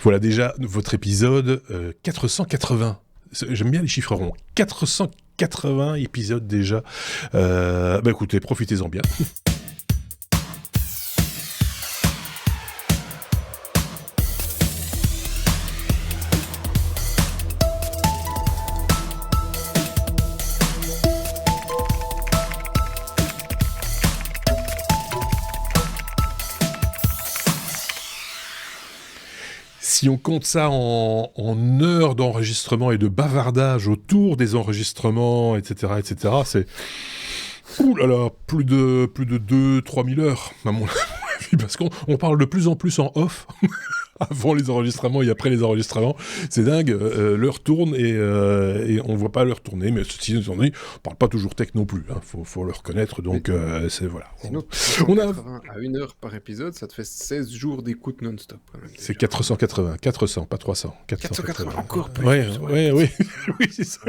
Voilà déjà votre épisode 480. J'aime bien les chiffres ronds. 480 épisodes déjà. Écoutez, profitez-en bien. Si on compte ça en heures d'enregistrement et de bavardage autour des enregistrements, etc., c'est... Ouh là là, plus de 2-3 000 heures, à mon avis, parce qu'on parle de plus en plus en off, avant les enregistrements et après les enregistrements. C'est dingue, l'heure tourne et on ne voit pas l'heure tourner, mais ceci étant dit, on ne parle pas toujours tech non plus, hein, faut le reconnaître, donc c'est voilà. Sinon, On a... à 1 heure par épisode, ça te fait 16 jours d'écoute non-stop. Quand même, c'est 480, 400, pas 300. 480, encore plus. Oui, oui, c'est ça.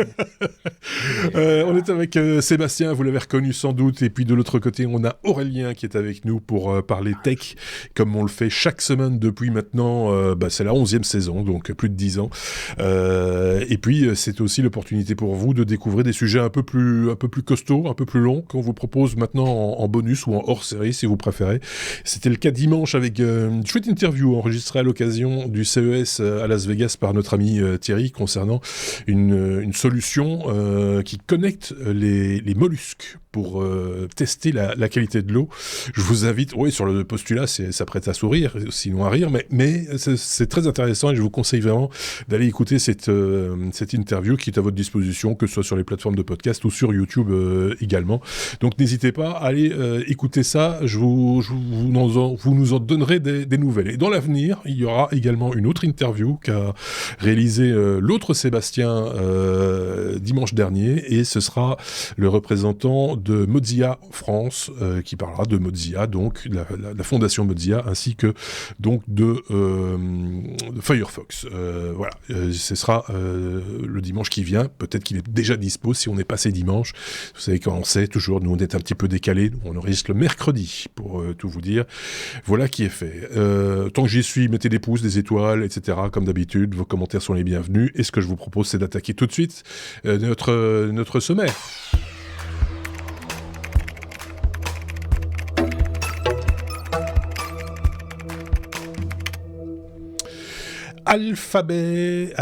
On est avec Sébastien, vous l'avez reconnu sans doute, et puis de l'autre côté, on a Aurélien qui est avec nous pour parler tech, comme on le fait chaque semaine depuis maintenant. C'est la 11e saison, donc plus de 10 ans. Et puis, c'est aussi l'opportunité pour vous de découvrir des sujets un peu plus costauds, un peu plus longs, qu'on vous propose maintenant en bonus ou en hors-série, si vous préférez. C'était le cas dimanche avec une chouette interview enregistrée à l'occasion du CES à Las Vegas par notre ami Thierry, concernant une solution qui connecte les mollusques pour tester la qualité de l'eau. Je vous invite, oui, sur le postulat, ça prête à sourire, sinon à rire, mais c'est très intéressant et je vous conseille vraiment d'aller écouter cette interview qui est à votre disposition, que ce soit sur les plateformes de podcast ou sur YouTube également. Donc n'hésitez pas à aller écouter ça, vous nous en donnerez des nouvelles. Et dans l'avenir, il y aura également une autre interview qu'a réalisée l'autre Sébastien dimanche dernier, et ce sera le représentant de Mozilla France qui parlera de Mozilla, donc la fondation Mozilla, ainsi que donc de Firefox. Voilà, ce sera le dimanche qui vient. Peut-être qu'il est déjà dispo si on est passé dimanche. Vous savez, quand on sait, toujours, nous on est un petit peu décalé. On enregistre le mercredi, pour tout vous dire. Voilà qui est fait. Tant que j'y suis, mettez des pouces, des étoiles, etc. Comme d'habitude, vos commentaires sont les bienvenus. Et ce que je vous propose, c'est d'attaquer tout de suite notre sommaire. Alphabet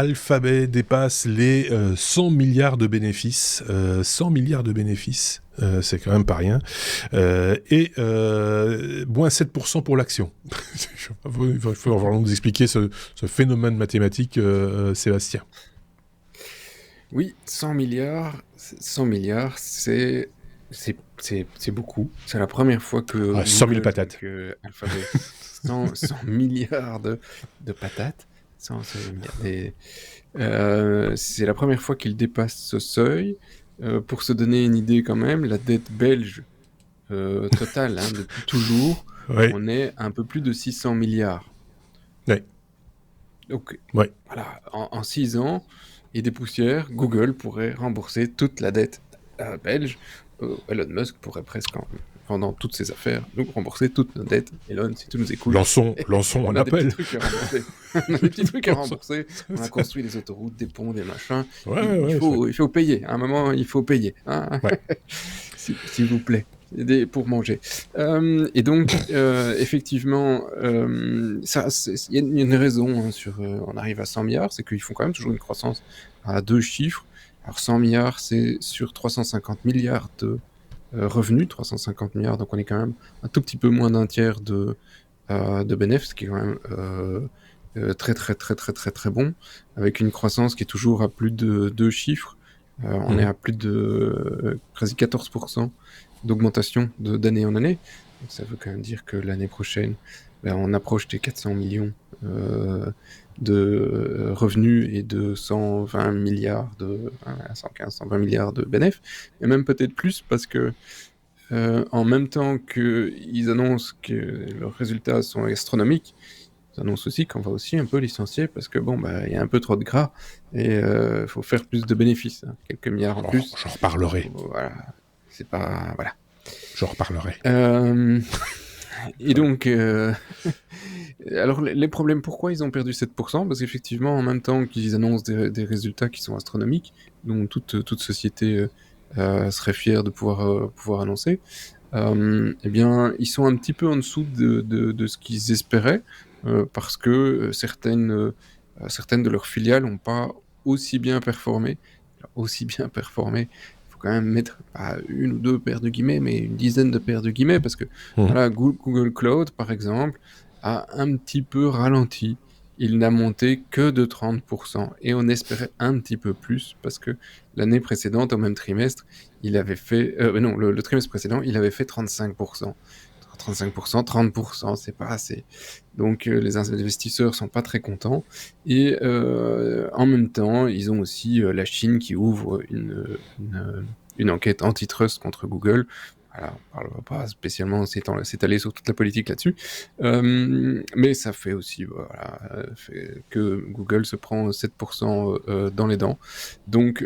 dépasse les 100 milliards de bénéfices. 100 milliards de bénéfices, c'est quand même pas rien. Et moins 7% pour l'action. Il va falloir nous expliquer ce phénomène mathématique, Sébastien. Oui, 100 milliards, c'est beaucoup. C'est la première fois que... 100 000 patates. Alphabet, 100 milliards de patates. C'est la première fois qu'il dépasse ce seuil. Pour se donner une idée quand même, la dette belge totale, depuis toujours, ouais. On est un peu plus de 600 milliards. Ouais. Donc, ouais. Voilà, en 6 ans, et des poussières, Google pourrait rembourser toute la dette belge. Elon Musk pourrait presque, pendant toutes ses affaires, nous rembourser toutes nos dettes. Elon, si tu nous écoutes... Lançons un appel. On a des petits trucs à rembourser. On a construit des autoroutes, des ponts, des machins. Il faut payer. À un moment, il faut payer. Hein. Ouais. S'il vous plaît. Pour manger. Et donc, effectivement, il y a une raison on arrive à 100 milliards, c'est qu'ils font quand même toujours une croissance à 2 chiffres. Alors 100 milliards, c'est sur 350 milliards de revenus, 350 milliards, donc on est quand même un tout petit peu moins d'un tiers de bénéfices, ce qui est quand même très très très très très très bon, avec une croissance qui est toujours à plus de 2 chiffres. On est à plus de quasi 14% d'augmentation d'année en année. Donc ça veut quand même dire que l'année prochaine, on approche des 400 millions de revenus et de 120 milliards 120 milliards de bénéfices, et même peut-être plus, parce que en même temps qu'ils annoncent que leurs résultats sont astronomiques, ils annoncent aussi qu'on va aussi un peu licencier, parce que y a un peu trop de gras, et faut faire plus de bénéfices, quelques milliards en plus. J'en reparlerai. Voilà. C'est pas... Voilà. J'en reparlerai. Et donc, alors les problèmes, pourquoi ils ont perdu 7%? Parce qu'effectivement, en même temps qu'ils annoncent des résultats qui sont astronomiques, dont toute société serait fière de pouvoir annoncer, eh bien, ils sont un petit peu en dessous de ce qu'ils espéraient, parce que certaines de leurs filiales n'ont pas aussi bien performé. Alors, aussi bien performé, il faut quand même mettre pas une ou deux paires de guillemets, mais une dizaine de paires de guillemets, parce que voilà, Google Cloud, par exemple, a un petit peu ralenti. Il n'a monté que de 30%, et on espérait un petit peu plus, parce que l'année précédente, au même trimestre, il avait fait... non, le trimestre précédent, il avait fait 35%. 35%, 30%, c'est pas assez. Donc les investisseurs sont pas très contents. Et en même temps, ils ont aussi la Chine qui ouvre une enquête antitrust contre Google. Voilà, on ne parle pas spécialement s'étaler sur toute la politique là-dessus. Mais ça fait aussi fait que Google se prend 7% dans les dents. Donc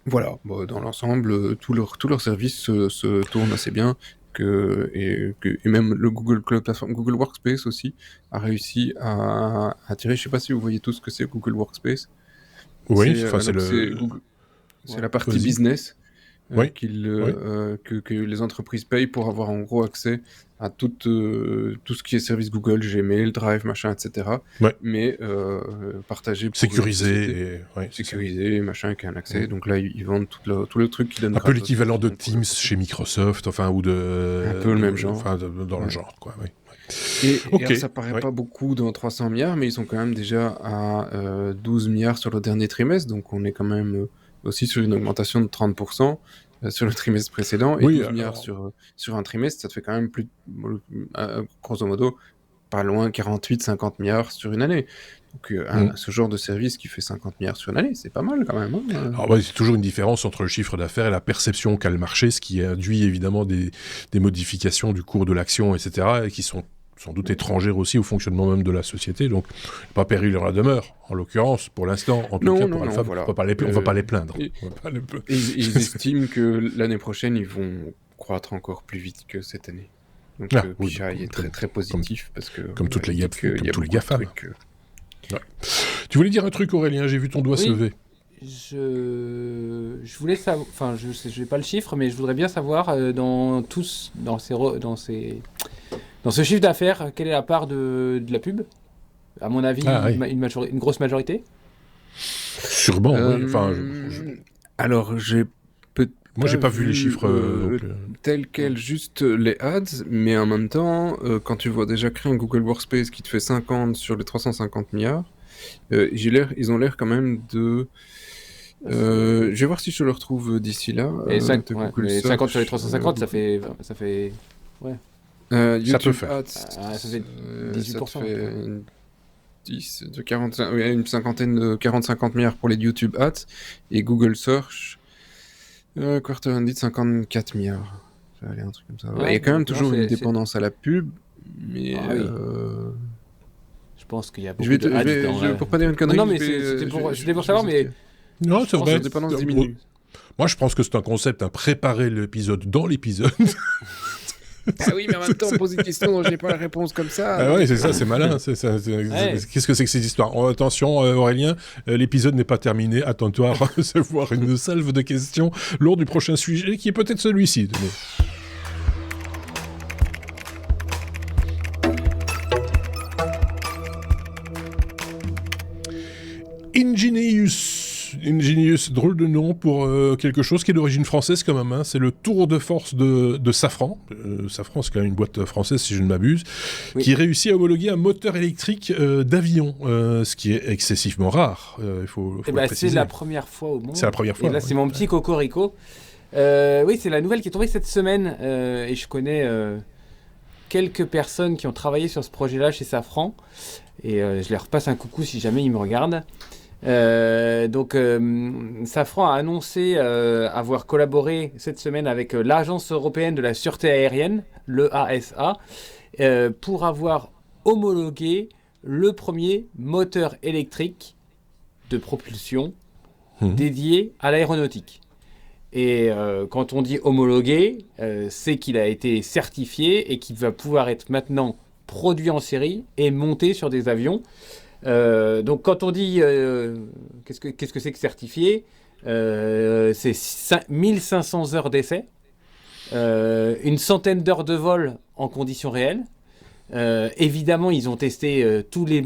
voilà, bon, dans l'ensemble, tous leurs services se tournent assez bien. Et même le Google Cloud Platform, Google Workspace aussi, a réussi à attirer. Je ne sais pas si vous voyez tout ce que c'est Google Workspace. Oui, c'est le... C'est la partie business Oui. que les entreprises payent pour avoir en gros accès à tout ce qui est service Google, Gmail, Drive, machin, etc. Ouais. Mais partagé pour sécurisé. Sécurisé, machin, qui a un accès. Donc là, ils vendent tout le truc qui donne un peu l'équivalent de Teams chez Microsoft, enfin, ou de... Un peu le même genre. Enfin, dans le genre, quoi, oui. Et alors, ça paraît pas beaucoup dans 300 milliards, mais ils sont quand même déjà à 12 milliards sur le dernier trimestre, donc on est quand même aussi sur une augmentation de 30% sur le trimestre précédent, et 12 milliards sur un trimestre, ça te fait quand même plus, grosso modo, pas loin 48-50 milliards sur une année. Donc ce genre de service qui fait 50 milliards sur une année, c'est pas mal quand même. Hein. Alors, c'est toujours une différence entre le chiffre d'affaires et la perception qu'a le marché, ce qui induit évidemment des modifications du cours de l'action, etc., et qui sont sans doute étrangères aussi au fonctionnement même de la société, donc pas péril en la demeure, en l'occurrence, pour l'instant, en tout cas, pour Alpha, voilà. on va pas les plaindre. Ils estiment que l'année prochaine, ils vont croître encore plus vite que cette année. Donc PCI est très très positif, parce que... Comme tous les GAFAM. Ouais. Tu voulais dire un truc, Aurélien, j'ai vu ton doigt se lever. Je voulais savoir, enfin je n'ai pas le chiffre, mais je voudrais bien savoir dans ce chiffre d'affaires, quelle est la part de la pub? À mon avis, une grosse majorité. Sûrement, oui. Enfin, alors, moi, j'ai pas vu les chiffres tels quels, juste les ads, mais en même temps, quand tu vois déjà créer un Google Workspace qui te fait 50 sur les 350 milliards, ils ont l'air quand même de... je vais voir si je le retrouve d'ici là. Et 50 sur les 350, ça fait... Ouais. YouTube ça peut faire. Ads, ça fait 18%. Ça fait 10, de 40, une cinquantaine de 40-50 milliards pour les YouTube Ads, et Google Search, quarter ended 54 milliards. Ça va aller un truc comme ça. Il y a quand même toujours une dépendance à la pub, mais... Je pense qu'il y a beaucoup de ads pour pas dire une connerie. Non, mais c'était pour savoir, mais... Non, c'est vrai. La dépendance diminue. Moi, je pense que c'est un concept, préparer l'épisode dans l'épisode. Ah oui, mais en même temps, on pose une question dont je n'ai pas la réponse comme ça. Ah oui, c'est ça, c'est malin. Qu'est-ce que c'est que cette histoire? Attention, Aurélien, l'épisode n'est pas terminé. Attends-toi à recevoir une salve de questions lors du prochain sujet, qui est peut-être celui-ci. Ingenious, drôle de nom pour quelque chose qui est d'origine française quand même. C'est le tour de force de Safran. Safran, c'est quand même une boîte française, si je ne m'abuse, qui réussit à homologuer un moteur électrique d'avion, ce qui est excessivement rare. Faut le préciser. C'est la première fois au monde. C'est la première fois. Et là, c'est mon petit cocorico. Oui, c'est la nouvelle qui est tombée cette semaine. Et je connais quelques personnes qui ont travaillé sur ce projet-là chez Safran. Et je leur repasse un coucou si jamais ils me regardent. Donc Safran a annoncé avoir collaboré cette semaine avec l'Agence européenne de la sûreté aérienne, l'EASA, pour avoir homologué le premier moteur électrique de propulsion dédié à l'aéronautique. Et quand on dit homologué, c'est qu'il a été certifié et qu'il va pouvoir être maintenant produit en série et monté sur des avions. Donc quand on dit qu'est-ce que c'est que certifié, c'est 1500 heures d'essai, une centaine d'heures de vol en conditions réelles. Évidemment, ils ont testé tous les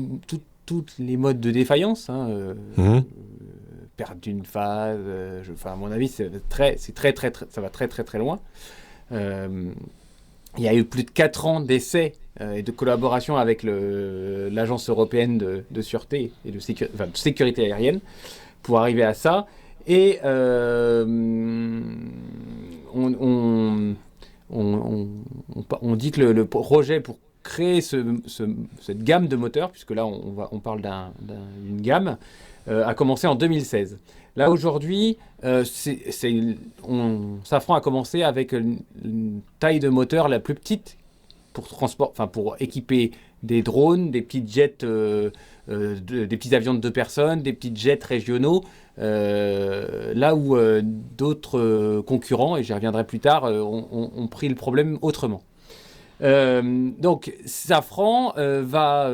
modes de défaillance. Perte d'une phase, à mon avis, ça va très très très loin. Il y a eu plus de 4 ans d'essais et de collaboration avec l'Agence européenne de sûreté et de sécurité aérienne pour arriver à ça. Et on dit que le projet pour créer cette gamme de moteurs, puisque là on parle d'une gamme, a commencé en 2016. Là aujourd'hui, Safran a commencé avec une taille de moteur la plus petite pour équiper des drones, des petits jets, des petits avions de 2 personnes, des petits jets régionaux, là où d'autres concurrents, et j'y reviendrai plus tard, ont pris le problème autrement. Donc Safran va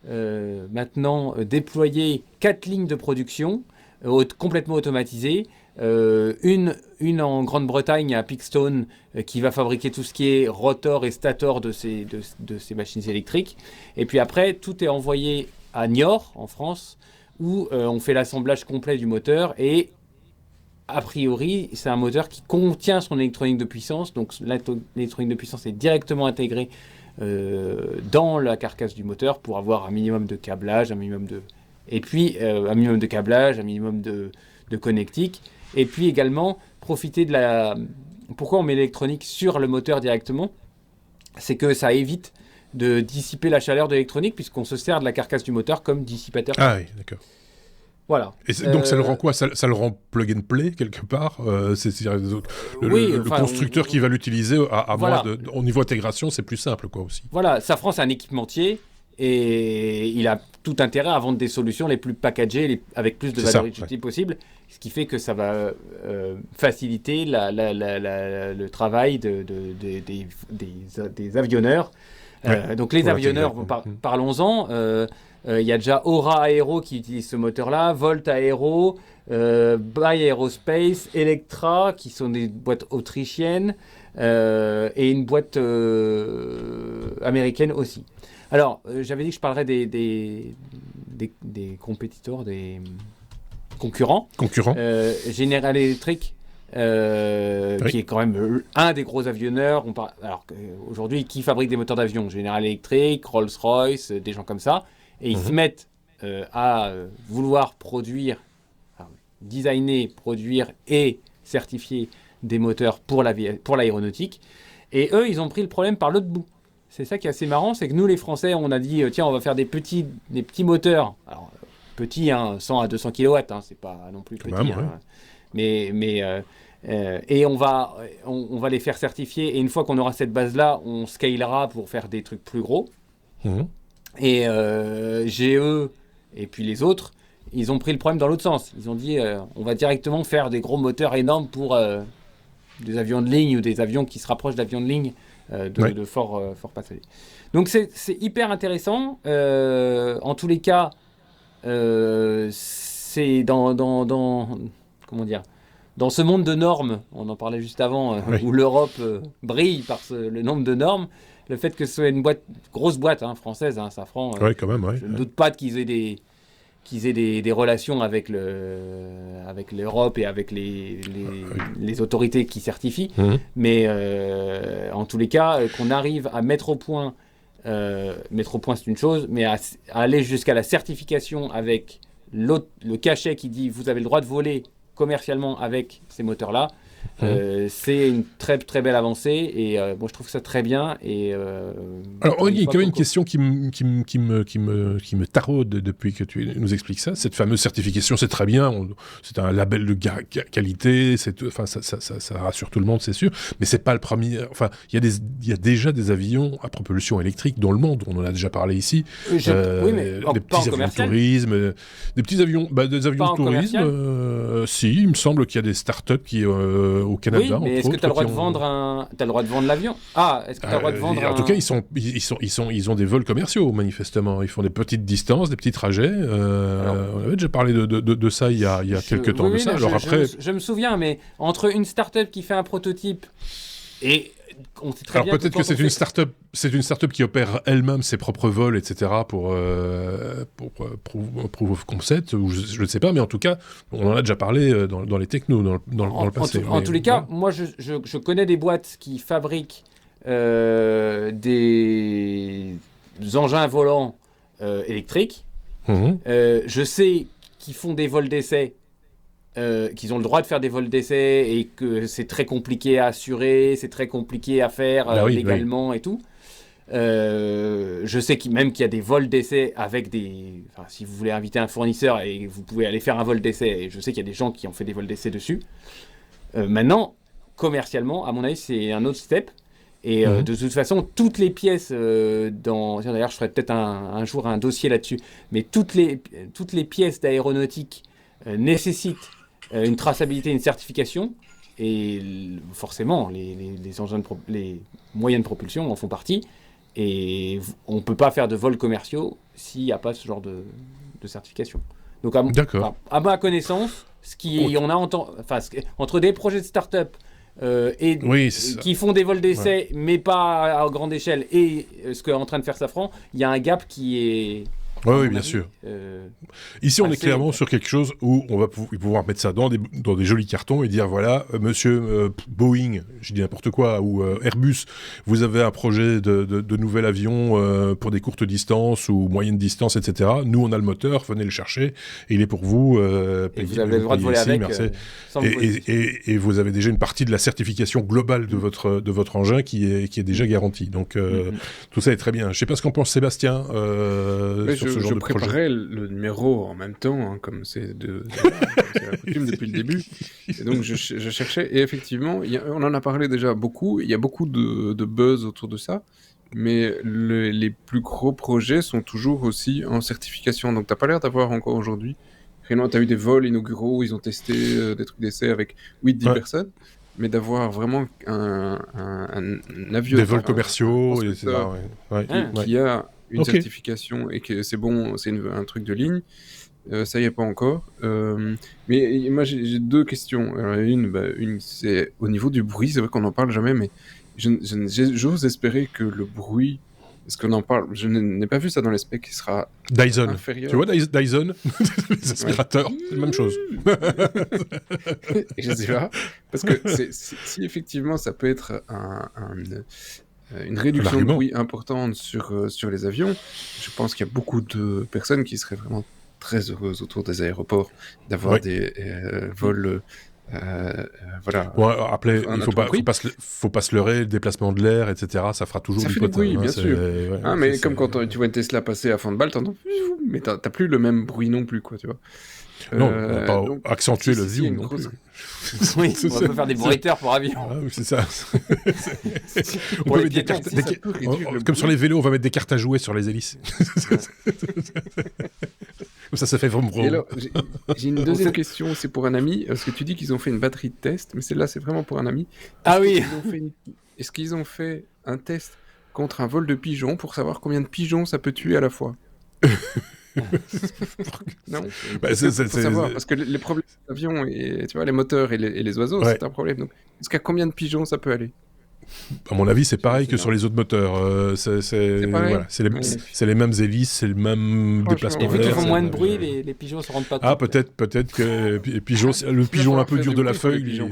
maintenant déployer 4 lignes de production complètement automatisées. Une en Grande-Bretagne à Pixstone qui va fabriquer tout ce qui est rotor et stator de ces machines électriques. Et puis après, tout est envoyé à Niort, en France, où on fait l'assemblage complet du moteur. Et a priori, c'est un moteur qui contient son électronique de puissance. Donc l'électronique de puissance est directement intégrée dans la carcasse du moteur pour avoir un minimum de câblage, un minimum de connectique, et puis également profiter pourquoi on met l'électronique sur le moteur directement, c'est que ça évite de dissiper la chaleur de l'électronique puisqu'on se sert de la carcasse du moteur comme dissipateur. Ah oui, d'accord. Voilà. Et donc ça le rend quoi, ça le rend plug and play quelque part, c'est-à-dire le constructeur qui va l'utiliser voilà. Au niveau intégration, c'est plus simple quoi aussi. Voilà, Safran c'est un équipementier et il a tout intérêt à vendre des solutions les plus packagées avec plus de valeur ajoutée possible, ce qui fait que ça va faciliter le travail des avionneurs. Donc les avionneurs, parlons-en. Il y a déjà Aura Aero qui utilise ce moteur-là, Volt Aero, By Aerospace, Electra, qui sont des boîtes autrichiennes, et une boîte américaine aussi. Alors, j'avais dit que je parlerais des compétiteurs, des concurrents. General Electric, qui est quand même un des gros avionneurs. Alors aujourd'hui, qui fabrique des moteurs d'avion? General Electric, Rolls-Royce, des gens comme ça. Et ils se mettent à vouloir designer, produire et certifier des moteurs pour l'aéronautique. Et eux, ils ont pris le problème par l'autre bout. C'est ça qui est assez marrant, c'est que nous, les Français, on a dit, tiens, on va faire des petits moteurs. Alors, petits, 100 à 200 kW, c'est pas non plus petit. Et on va les faire certifier. Et une fois qu'on aura cette base-là, on scalera pour faire des trucs plus gros. Et GE et puis les autres, ils ont pris le problème dans l'autre sens. Ils ont dit, on va directement faire des gros moteurs énormes pour des avions de ligne ou des avions qui se rapprochent d'avions de ligne de fort passagers. Donc c'est hyper intéressant. En tous les cas, c'est dans ce monde de normes, on en parlait juste avant, où l'Europe brille par le nombre de normes. Le fait que ce soit une grosse boîte française, Safran, quand même, je ne doute pas qu'ils aient des relations avec l'Europe et avec les autorités qui certifient. Mais en tous les cas, qu'on arrive à mettre au point c'est une chose, mais à aller jusqu'à la certification avec le cachet qui dit vous avez le droit de voler commercialement avec ces moteurs-là, C'est une très très belle avancée et moi je trouve ça très bien. Et alors il y a quand même une question qui me taraude depuis que tu nous expliques ça. Cette fameuse certification, c'est très bien, c'est un label de qualité, enfin ça rassure tout le monde, c'est sûr, mais c'est pas le premier. Enfin il y a déjà des avions à propulsion électrique dans le monde, on en a déjà parlé ici. Oui, mais des petits avions de tourisme, des petits avions, des avions de tourisme. Si, il me semble qu'il y a des startups qui au Canada. Oui, mais est-ce que tu as le droit de vendre t'as le droit de vendre l'avion? Ah, est-ce que tu as le droit de vendre en tout cas, ils ont des vols commerciaux, manifestement. Ils font des petites distances, des petits trajets. On avait déjà parlé de ça il y a quelques temps de ça. Alors après... je me souviens, mais entre une start-up qui fait un prototype et... On sait très bien peut-être que c'est une start-up qui opère elle-même ses propres vols, etc. pour proof of concept, ou je ne sais pas, mais en tout cas, on en a déjà parlé dans les technos, dans le passé. En tous les cas, moi, je connais des boîtes qui fabriquent des engins volants électriques. Je sais qu'ils font des vols d'essai. Qu'ils ont le droit de faire des vols d'essai et que c'est très compliqué à assurer, c'est très compliqué à faire légalement et tout. Je sais même qu'il y a des vols d'essai avec des... Enfin, si vous voulez inviter un fournisseur et vous pouvez aller faire un vol d'essai, et je sais qu'il y a des gens qui ont fait des vols d'essai dessus. Maintenant, commercialement, à mon avis, c'est un autre step. Et de toute façon, toutes les pièces d'ailleurs, je ferai peut-être un jour un dossier là-dessus, mais toutes les pièces d'aéronautique nécessitent une traçabilité, une certification, et forcément les engins les moyens de propulsion en font partie, et on ne peut pas faire de vols commerciaux s'il n'y a pas ce genre de certification. Donc à ma connaissance, entre des projets de start-up qui font des vols d'essai, mais pas à grande échelle, et ce qu'est en train de faire Safran, il y a un gap qui est... Oui, bien sûr. Ici, on est clairement sur quelque chose où on va pouvoir mettre ça dans des jolis cartons et dire, voilà, monsieur Boeing, je dis n'importe quoi, ou Airbus, vous avez un projet de nouvel avion pour des courtes distances ou moyennes distances, etc. Nous, on a le moteur, venez le chercher, et il est pour vous. Et vous avez le droit de voler avec. Et vous avez déjà une partie de la certification globale de votre engin qui est déjà garantie. Donc, tout ça est très bien. Je ne sais pas ce qu'en pense Sébastien sur ce genre de projet. Je préparais le numéro en même temps, comme c'est la coutume depuis le début. Et donc, je cherchais. Et effectivement, on en a parlé déjà beaucoup. Il y a beaucoup de buzz autour de ça. Mais les plus gros projets sont toujours aussi en certification. Donc, tu n'as pas l'air d'avoir encore aujourd'hui. Réellement, tu as eu des vols inauguraux où ils ont testé des trucs d'essai avec 8-10 personnes. Mais d'avoir vraiment un avion... Des vols commerciaux, etc. Qui a une certification et que c'est bon, c'est un truc de ligne. Ça y est pas encore. Mais moi, j'ai deux questions. Alors, une, c'est au niveau du bruit. C'est vrai qu'on n'en parle jamais, mais j'ose espérer que le bruit... Est-ce qu'on en parle? Je n'ai pas vu ça dans les specs qui sera Dyson. Inférieur. Tu vois Dyson les aspirateurs, c'est la même chose. Je sais pas. Parce que si effectivement ça peut être une réduction de bruit importante sur les avions, je pense qu'il y a beaucoup de personnes qui seraient vraiment très heureuses autour des aéroports d'avoir des vols... voilà. Ouais, après, faut pas se leurrer, le déplacement de l'air, etc. Ça fera toujours du potin. Bruit, bien sûr. Mais comme quand tu vois une Tesla passer à fond de balle, t'entends, mais t'as plus le même bruit non plus, quoi, tu vois. Non, pas accentuer le view non plus. Oui, on peut faire des bruiteurs pour avion. Ah, oui, c'est ça. On peut mettre des cartes, comme sur les vélos, on va mettre des cartes à jouer sur les hélices. Ça fait vraiment... Alors, j'ai une deuxième question, c'est pour un ami, parce que tu dis qu'ils ont fait une batterie de test, mais celle-là, c'est vraiment pour un ami. Est-ce qu'ils ont fait un test contre un vol de pigeons pour savoir combien de pigeons ça peut tuer à la fois? Non, faut savoir, parce que les problèmes d'avion et tu vois, les moteurs et les oiseaux, c'est un problème. Donc, jusqu'à combien de pigeons ça peut aller? À mon avis, c'est pareil que sur les autres moteurs. C'est les mêmes hélices, c'est le même déplacement d'air. Et vu qu'ils font moins de bruit, les pigeons se rendent pas compte. Ah, peut-être que le pigeon un peu dur de la feuille.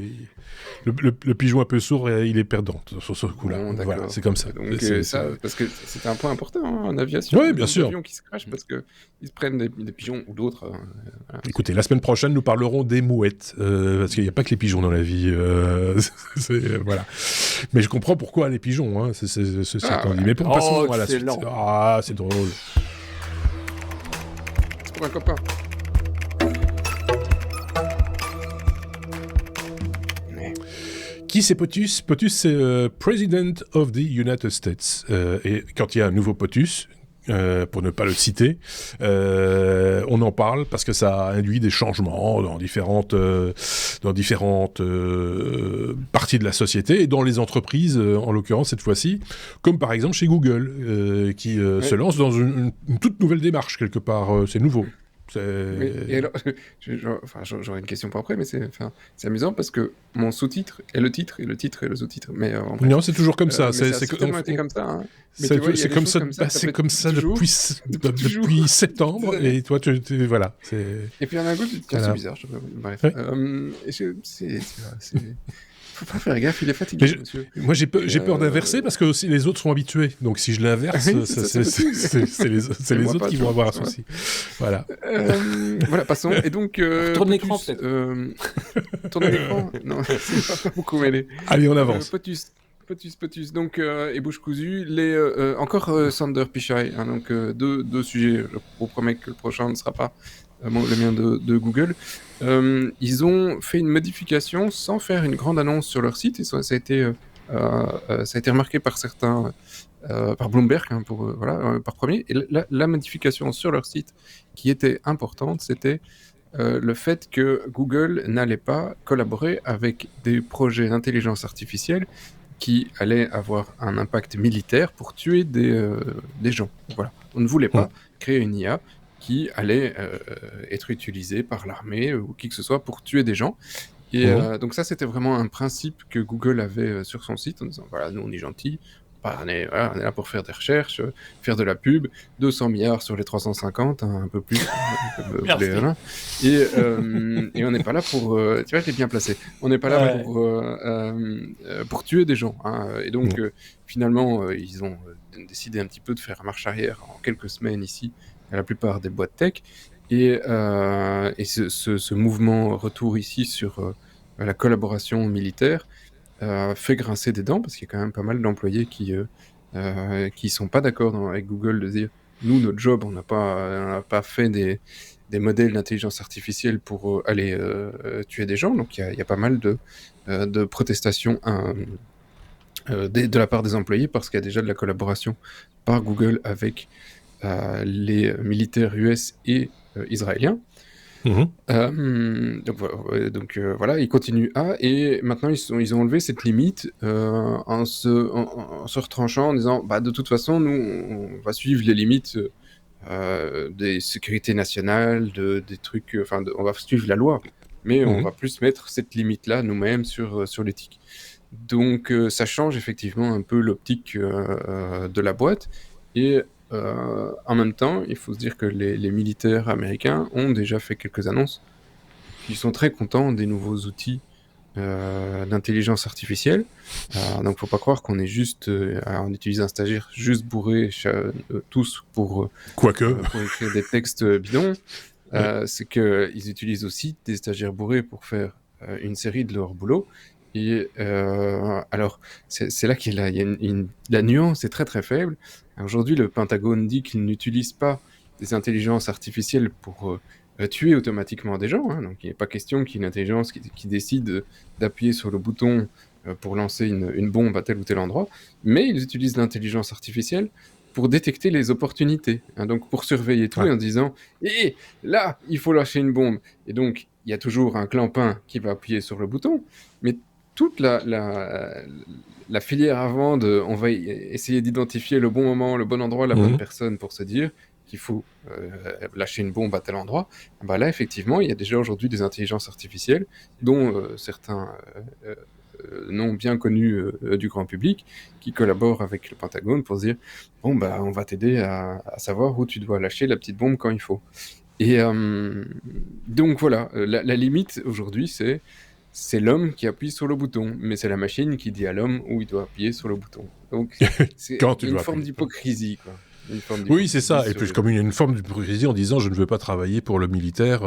le pigeon un peu sourd, il est perdant sur ce coup-là. Bon, Voilà, c'est comme ça. Donc ça, parce que c'était un point important en aviation. Oui, bien sûr. Des avions qui se crashent parce que ils se prennent des pigeons ou d'autres. Voilà. Écoutez, la semaine prochaine, nous parlerons des mouettes, parce qu'il n'y a pas que les pigeons dans la vie. Voilà. Mais je comprends pourquoi les pigeons. Hein, c'est attendu. Mais passons à la suite. Ah, c'est drôle. C'est pour un copain. Qui c'est POTUS? POTUS, c'est President of the United States. Et quand il y a un nouveau POTUS, pour ne pas le citer, on en parle parce que ça induit des changements dans différentes parties de la société et dans les entreprises, en l'occurrence cette fois-ci, comme par exemple chez Google, qui se lance dans une toute nouvelle démarche quelque part. C'est nouveau. Et alors, j'aurais une question pour après, mais c'est amusant parce que mon sous-titre est le titre et le titre est le sous-titre. Mais non, c'est toujours comme ça. C'est été comme ça. Hein. C'est comme ça depuis septembre. Et toi, voilà. Et puis il y en a un goût, c'est bizarre. Bref. Ouais. Faut pas faire gaffe, il est fatigué, monsieur. Moi, j'ai peur d'inverser parce que aussi les autres sont habitués. Donc, si je l'inverse, c'est les autres qui vont avoir un souci. Voilà. Voilà, passons. Et donc, tourne l'écran, peut-être. Tourne l'écran. Non, c'est pas beaucoup mêlé. Allez, on avance. POTUS. Donc, et bouche cousue. Encore Sander Pichai. Hein, donc, deux sujets. Je vous promets que le prochain ne sera pas le mien de Google. Ils ont fait une modification sans faire une grande annonce sur leur site. Et ça a été remarqué par certains, par Bloomberg, hein, par premier. Et la modification sur leur site qui était importante, c'était le fait que Google n'allait pas collaborer avec des projets d'intelligence artificielle qui allaient avoir un impact militaire pour tuer des gens. Voilà. On ne voulait pas créer une IA qui allait être utilisée par l'armée ou qui que ce soit pour tuer des gens. Et donc ça, c'était vraiment un principe que Google avait sur son site en disant, voilà, nous on est gentils, on est là pour faire des recherches, faire de la pub, 200 milliards sur les 350, hein, un peu plus. Et on n'est pas là pour... tu vois, je l'ai bien placé. On n'est pas là pour tuer des gens. Hein. Et donc, finalement, ils ont décidé un petit peu de faire marche arrière en quelques semaines ici à la plupart des boîtes tech. Et ce mouvement retour ici sur la collaboration militaire fait grincer des dents, parce qu'il y a quand même pas mal d'employés qui sont pas d'accord avec Google de dire nous, notre job, on n'a pas fait des modèles d'intelligence artificielle pour aller tuer des gens. Donc il y a pas mal de protestations de la part des employés, parce qu'il y a déjà de la collaboration par Google avec les militaires US et israéliens. Donc voilà, ils continuent et maintenant ils ont enlevé cette limite en se retranchant en disant de toute façon nous on va suivre les limites des sécurités nationales, des trucs, on va suivre la loi, mais on va plus mettre cette limite là nous-mêmes sur l'éthique. Donc ça change effectivement un peu l'optique de la boîte. Et en même temps, il faut se dire que les militaires américains ont déjà fait quelques annonces. Ils sont très contents des nouveaux outils d'intelligence artificielle. Donc, faut pas croire qu'on est juste, on utilise un stagiaire juste bourré tous pour écrire des textes bidons. C'est qu'ils utilisent aussi des stagiaires bourrés pour faire une série de leur boulot. Et alors, c'est là qu'il y a la nuance est très très faible. Aujourd'hui, le Pentagone dit qu'il n'utilise pas des intelligences artificielles pour tuer automatiquement des gens. Hein. Donc, il n'est pas question qu'il y ait une intelligence qui décide d'appuyer sur le bouton pour lancer une bombe à tel ou tel endroit. Mais ils utilisent l'intelligence artificielle pour détecter les opportunités. Hein. Donc, pour surveiller tout en disant « Eh, là, il faut lâcher une bombe !» Et donc, il y a toujours un clampin qui va appuyer sur le bouton. Mais toute la filière avant on va essayer d'identifier le bon moment, le bon endroit, la bonne personne pour se dire qu'il faut lâcher une bombe à tel endroit. Là, effectivement, il y a déjà aujourd'hui des intelligences artificielles dont certains noms bien connus du grand public qui collaborent avec le Pentagone pour se dire on va t'aider à savoir où tu dois lâcher la petite bombe quand il faut. Et donc voilà, la limite aujourd'hui, c'est c'est l'homme qui appuie sur le bouton, mais c'est la machine qui dit à l'homme où il doit appuyer sur le bouton. Donc, c'est Quand tu une dois forme appuyer. d'hypocrisie, quoi. Une forme Oui, c'est ça. Et d'hypocrisie puis, sur comme il y a une forme d'hypocrisie en disant je ne veux pas travailler pour le militaire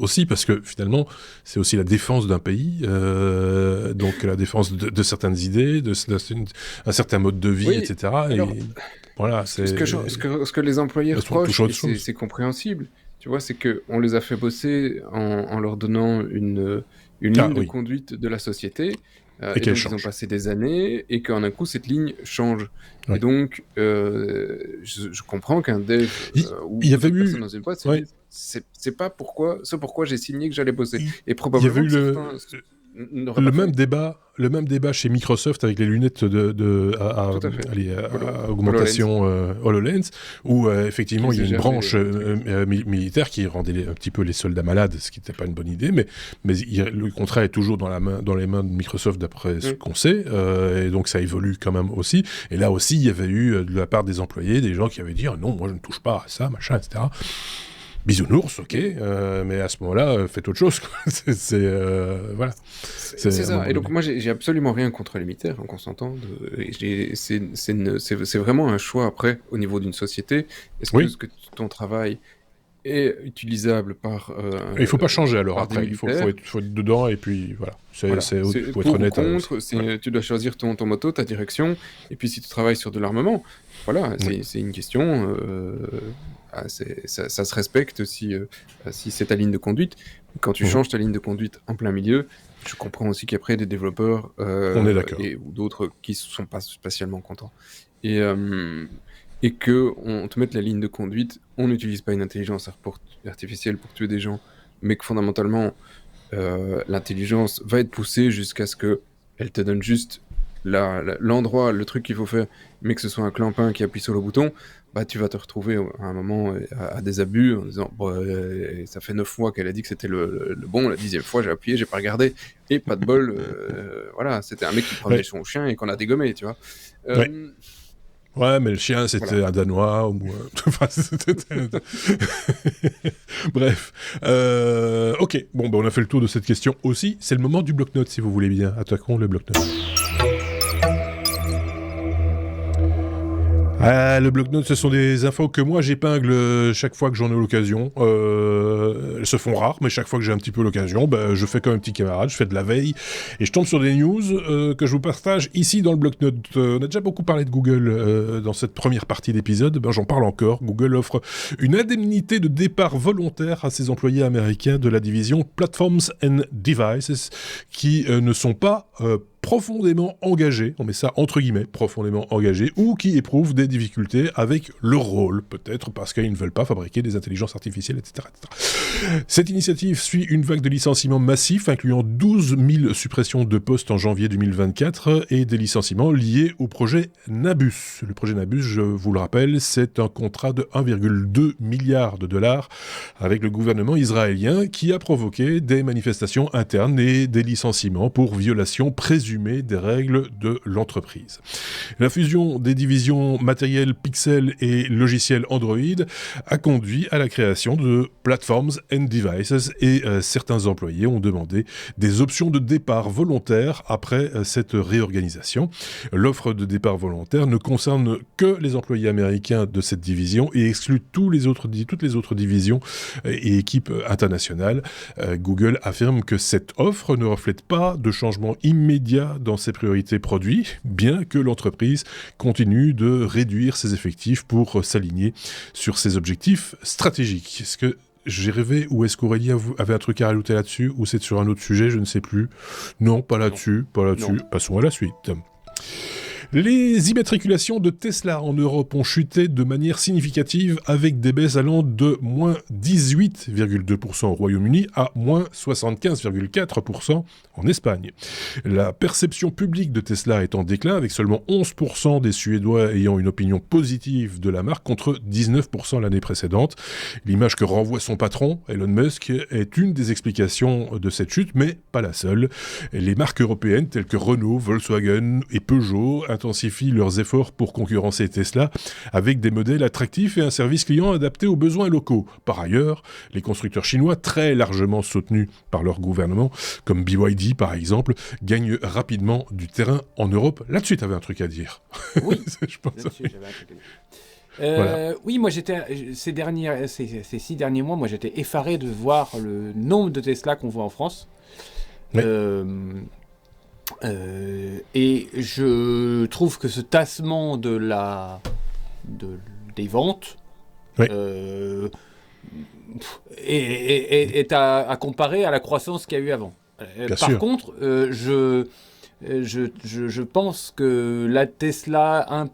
aussi, parce que finalement, c'est aussi la défense d'un pays, donc la défense de certaines idées, un certain mode de vie, Oui, etc. alors, et voilà, c'est... ce que les employés Elles sont reprochent, touche à et autre chose. c'est compréhensible, tu vois, c'est qu'on les a fait bosser en leur donnant une Ah ligne de oui, conduite de la société, et et qu'elle donc ils ont change. passé des années, et qu'en un coup, cette ligne change. Ouais. Et donc, je comprends qu'un dev ou Il y avait toute personne eu... dans une boîte se Ouais. dise, c'est pas ce pourquoi j'ai signé que j'allais bosser. Et Il y avait probablement eu que certains n'auraient le pas fait. même débat chez Microsoft avec les lunettes Tout à fait. à augmentation HoloLens, où effectivement il y a une Qu'ils branche gerbaient, militaire qui rendait un petit peu les soldats malades, ce qui n'était pas une bonne idée, mais le contrat est toujours dans les mains de Microsoft d'après ce qu'on sait, et donc ça évolue quand même aussi. Et là aussi, il y avait eu de la part des employés des gens qui avaient dit non, moi je ne touche pas à ça, machin, etc. Bisounours, ok, mais à ce moment-là, faites autre chose. Voilà. C'est ça. Et donc moi, j'ai absolument rien contre les militaires, hein, qu'on s'entende. C'est vraiment un choix après au niveau d'une société. Est-ce que ton travail est utilisable par il faut pas changer alors par après. des Il faut militaires. être dedans et puis voilà. Faut être Pour honnête. ou contre, tu dois choisir ton moto, ta direction, et puis si tu travailles sur de l'armement, voilà, c'est une question. Ça se respecte si c'est ta ligne de conduite. Quand tu changes ta ligne de conduite en plein milieu, je comprends aussi qu'après des développeurs On est d'accord. ou d'autres qui ne sont pas spatialement contents. Et que on te mette la ligne de conduite, on n'utilise pas une intelligence artificielle pour tuer des gens, mais que fondamentalement l'intelligence va être poussée jusqu'à ce qu'elle te donne juste l'endroit, le truc qu'il faut faire, mais que ce soit un clampin qui appuie sur le bouton, bah tu vas te retrouver à un moment à des abus en disant ça fait 9 fois qu'elle a dit que c'était le bon, la 10e fois j'ai appuyé, j'ai pas regardé, et pas de bol, voilà, c'était un mec qui prenait son chien et qu'on a dégommé, tu vois. Ouais, mais le chien, c'était un Danois. Bref. Ok, bon, on a fait le tour de cette question aussi. C'est le moment du bloc-notes, si vous voulez bien. Attaquons le bloc-notes. Le bloc-notes, ce sont des infos que moi j'épingle chaque fois que j'en ai l'occasion. Elles se font rares, mais chaque fois que j'ai un petit peu l'occasion, je fais comme un petit camarade, je fais de la veille et je tombe sur des news que je vous partage ici dans le bloc-notes. On a déjà beaucoup parlé de Google dans cette première partie d'épisode, j'en parle encore. Google offre une indemnité de départ volontaire à ses employés américains de la division Platforms and Devices qui ne sont pas profondément engagés, on met ça entre guillemets, profondément engagés, ou qui éprouvent des difficultés avec leur rôle, peut-être parce qu'ils ne veulent pas fabriquer des intelligences artificielles, etc., etc. Cette initiative suit une vague de licenciements massifs, incluant 12 000 suppressions de postes en janvier 2024, et des licenciements liés au projet Nabus. Le projet Nabus, je vous le rappelle, c'est un contrat de 1,2 milliard de dollars avec le gouvernement israélien qui a provoqué des manifestations internes et des licenciements pour violation présumée des règles de l'entreprise. La fusion des divisions matériel Pixel et logiciel Android a conduit à la création de Platforms and Devices et certains employés ont demandé des options de départ volontaires après cette réorganisation. L'offre de départ volontaire ne concerne que les employés américains de cette division et exclut toutes les autres divisions et équipes internationales. Google affirme que cette offre ne reflète pas de changement immédiat dans ses priorités produits, bien que l'entreprise continue de réduire ses effectifs pour s'aligner sur ses objectifs stratégiques. Est-ce que j'ai rêvé ou est-ce qu'Aurélie avait un truc à rajouter là-dessus ou c'est sur un autre sujet, je ne sais plus. Non, pas là-dessus. Passons à la suite. Les immatriculations de Tesla en Europe ont chuté de manière significative avec des baisses allant de moins 18,2% au Royaume-Uni à moins 75,4% en Espagne. La perception publique de Tesla est en déclin avec seulement 11% des Suédois ayant une opinion positive de la marque contre 19% l'année précédente. L'image que renvoie son patron, Elon Musk, est une des explications de cette chute, mais pas la seule. Les marques européennes telles que Renault, Volkswagen et Peugeot intensifient leurs efforts pour concurrencer Tesla avec des modèles attractifs et un service client adapté aux besoins locaux. Par ailleurs, les constructeurs chinois, très largement soutenus par leur gouvernement, comme BYD par exemple, gagnent rapidement du terrain en Europe. Là-dessus, tu avais un truc à dire. Oui, je pense. là-dessus, j'avais un truc à dire. Voilà. Oui, moi ces 6 derniers mois, moi j'étais effaré de voir le nombre de Tesla qu'on voit en France. Ouais. Et je trouve que ce tassement des ventes ouais. est à comparer à la croissance qu'il y a eu avant. Par contre, je pense que la Tesla,